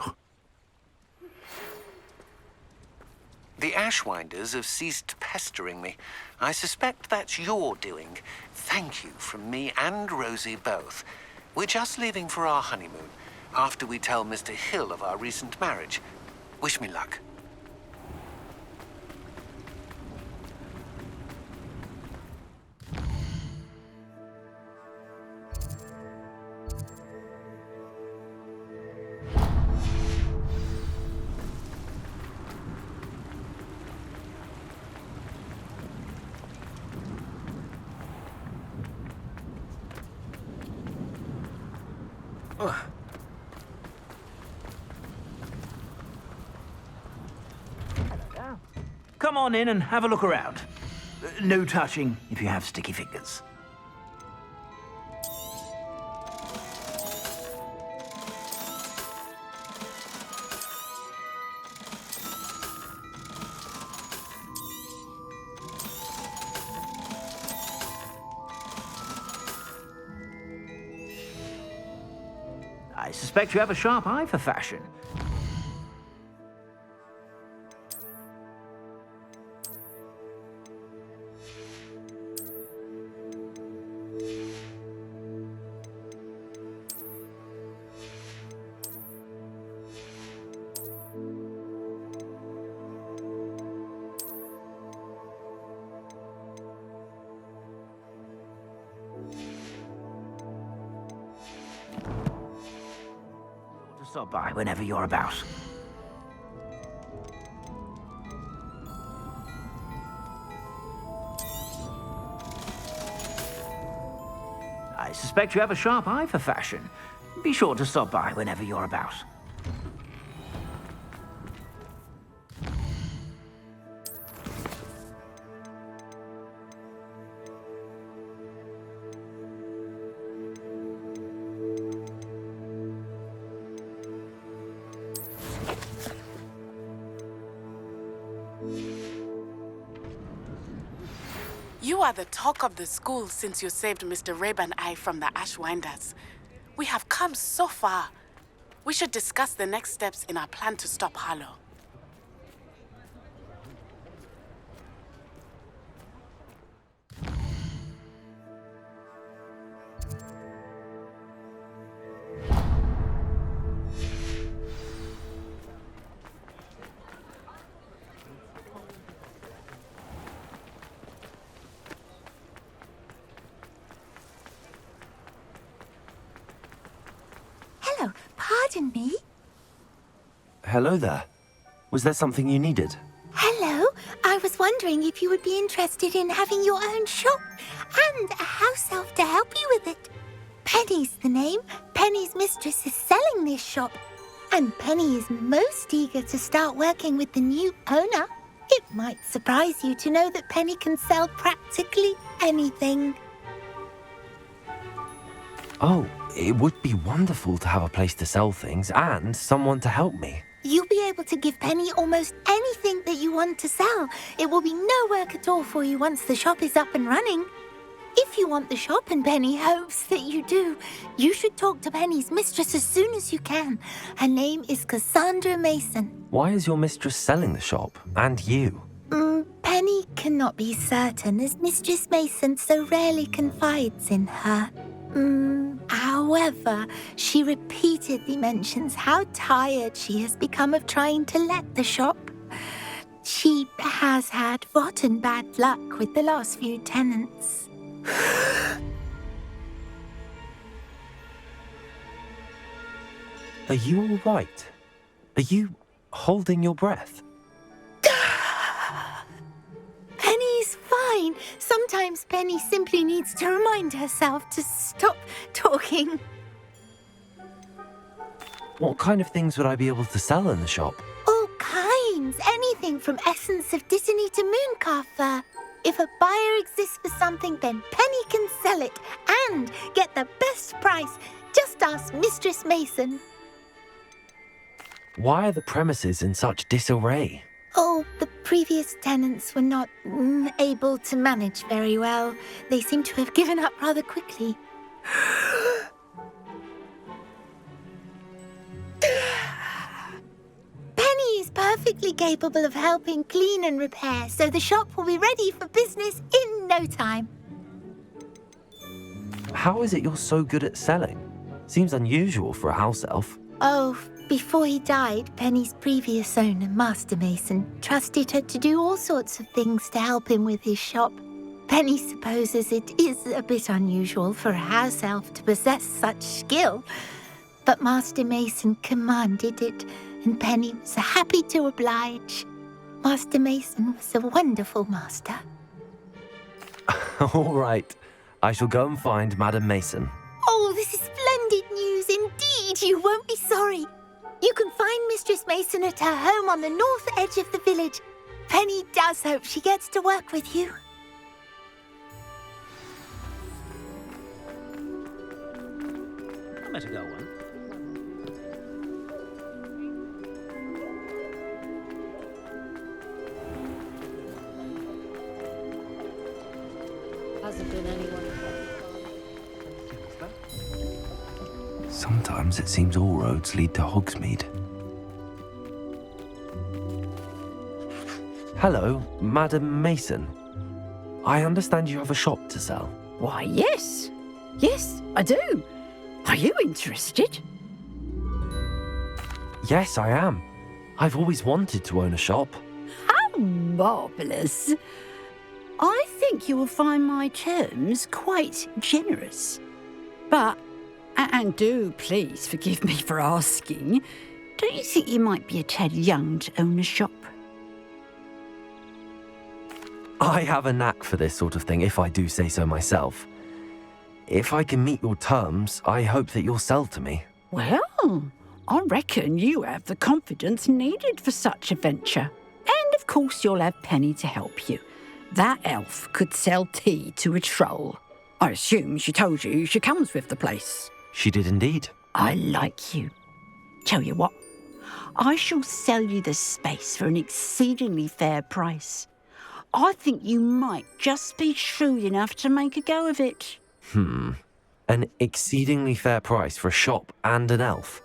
The Ashwinders have ceased pestering me. I suspect that's your doing. Thank you from me and Rosie both. We're just leaving for our honeymoon, after we tell Mr. Hill of our recent marriage. Wish me luck. Come on in and have a look around. No touching if you have sticky fingers. I suspect you have a sharp eye for fashion. Stop by whenever you're about. I suspect you have a sharp eye for fashion. Be sure to stop by whenever you're about. You are the talk of the school since you saved Mr. Rabe and I from the Ashwinders. We have come so far. We should discuss the next steps in our plan to stop Harlow. Hello, pardon me. Hello there. Was there something you needed? Hello, I was wondering if you would be interested in having your own shop and a house elf to help you with it. Penny's the name. Penny's mistress is selling this shop, and Penny is most eager to start working with the new owner. It might surprise you to know that Penny can sell practically anything. Oh, it would be wonderful to have a place to sell things and someone to help me. You'll be able to give Penny almost anything that you want to sell. It will be no work at all for you once the shop is up and running. If you want the shop, and Penny hopes that you do, you should talk to Penny's mistress as soon as you can. Her name is Cassandra Mason. Why is your mistress selling the shop? And you? Penny cannot be certain, as Mistress Mason so rarely confides in her. However, she repeatedly mentions how tired she has become of trying to let the shop. She has had rotten bad luck with the last few tenants. Are you all right? Are you holding your breath? Penny's fine. Sometimes Penny simply needs to remind herself to stop talking. What kind of things would I be able to sell in the shop? All kinds. Anything from essence of Dittany to mooncar fur. If a buyer exists for something, then Penny can sell it and get the best price. Just ask Mistress Mason. Why are the premises in such disarray? Oh, the previous tenants were not able to manage very well. They seem to have given up rather quickly. Penny is perfectly capable of helping clean and repair, so the shop will be ready for business in no time. How is it you're so good at selling? Seems unusual for a house elf. Oh, before he died, Penny's previous owner, Master Mason, trusted her to do all sorts of things to help him with his shop. Penny supposes it is a bit unusual for a house elf to possess such skill, but Master Mason commanded it, and Penny was happy to oblige. Master Mason was a wonderful master. All right. I shall go and find Madam Mason. Oh, this is splendid news indeed. You won't be sorry. You can find Mistress Mason at her home on the north edge of the village. Penny does hope she gets to work with you. I better go one. Hasn't been anyone. Sometimes it seems all roads lead to Hogsmeade. Hello, Madam Mason. I understand you have a shop to sell. Why, yes. Yes, I do. Are you interested? Yes, I am. I've always wanted to own a shop. How marvellous. I think you will find my terms quite generous. But, and do please forgive me for asking, don't you think you might be a tad young to own a shop? I have a knack for this sort of thing, if I do say so myself. If I can meet your terms, I hope that you'll sell to me. Well, I reckon you have the confidence needed for such a venture. And of course you'll have Penny to help you. That elf could sell tea to a troll. I assume she told you she comes with the place. She did indeed. I like you. Tell you what, I shall sell you the space for an exceedingly fair price. I think you might just be shrewd enough to make a go of it. An exceedingly fair price for a shop and an elf.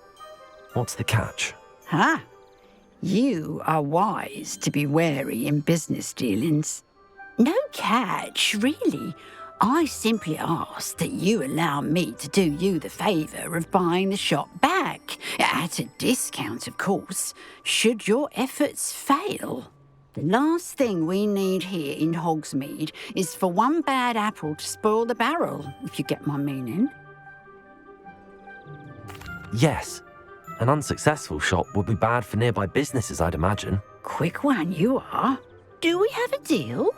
What's the catch? Huh? You are wise to be wary in business dealings. No catch, really. I simply ask that you allow me to do you the favour of buying the shop back, at a discount, of course, should your efforts fail. The last thing we need here in Hogsmeade is for one bad apple to spoil the barrel, if you get my meaning. Yes. An unsuccessful shop would be bad for nearby businesses, I'd imagine. Quick one you are. Do we have a deal?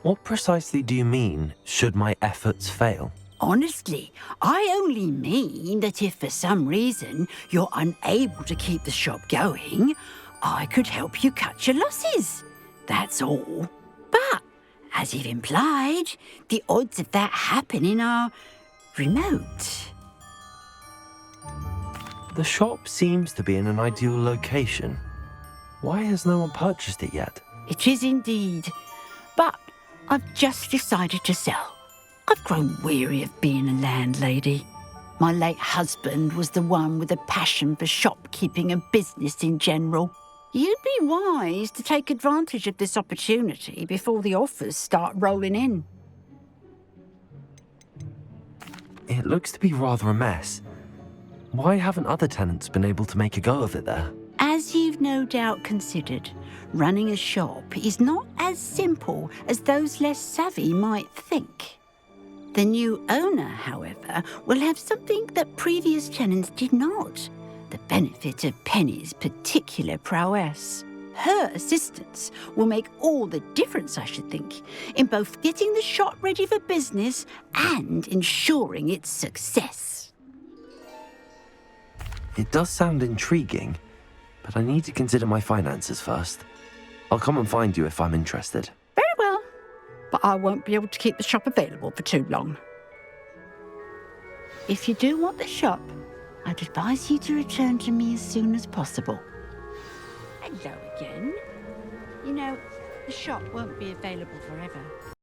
What precisely do you mean, should my efforts fail? Honestly, I only mean that if for some reason you're unable to keep the shop going, I could help you cut your losses. That's all. But, as you've implied, the odds of that happening are remote. The shop seems to be in an ideal location. Why has no one purchased it yet? It is indeed. But I've just decided to sell. I've grown weary of being a landlady. My late husband was the one with a passion for shopkeeping and business in general. You'd be wise to take advantage of this opportunity before the offers start rolling in. It looks to be rather a mess. Why haven't other tenants been able to make a go of it there? As you've no doubt considered, running a shop is not as simple as those less savvy might think. The new owner, however, will have something that previous tenants did not. The benefit of Penny's particular prowess. Her assistance will make all the difference, I should think, in both getting the shop ready for business and ensuring its success. It does sound intriguing, but I need to consider my finances first. I'll come and find you if I'm interested. Very well, but I won't be able to keep the shop available for too long. If you do want the shop, I'd advise you to return to me as soon as possible. Hello again. You know, the shop won't be available forever.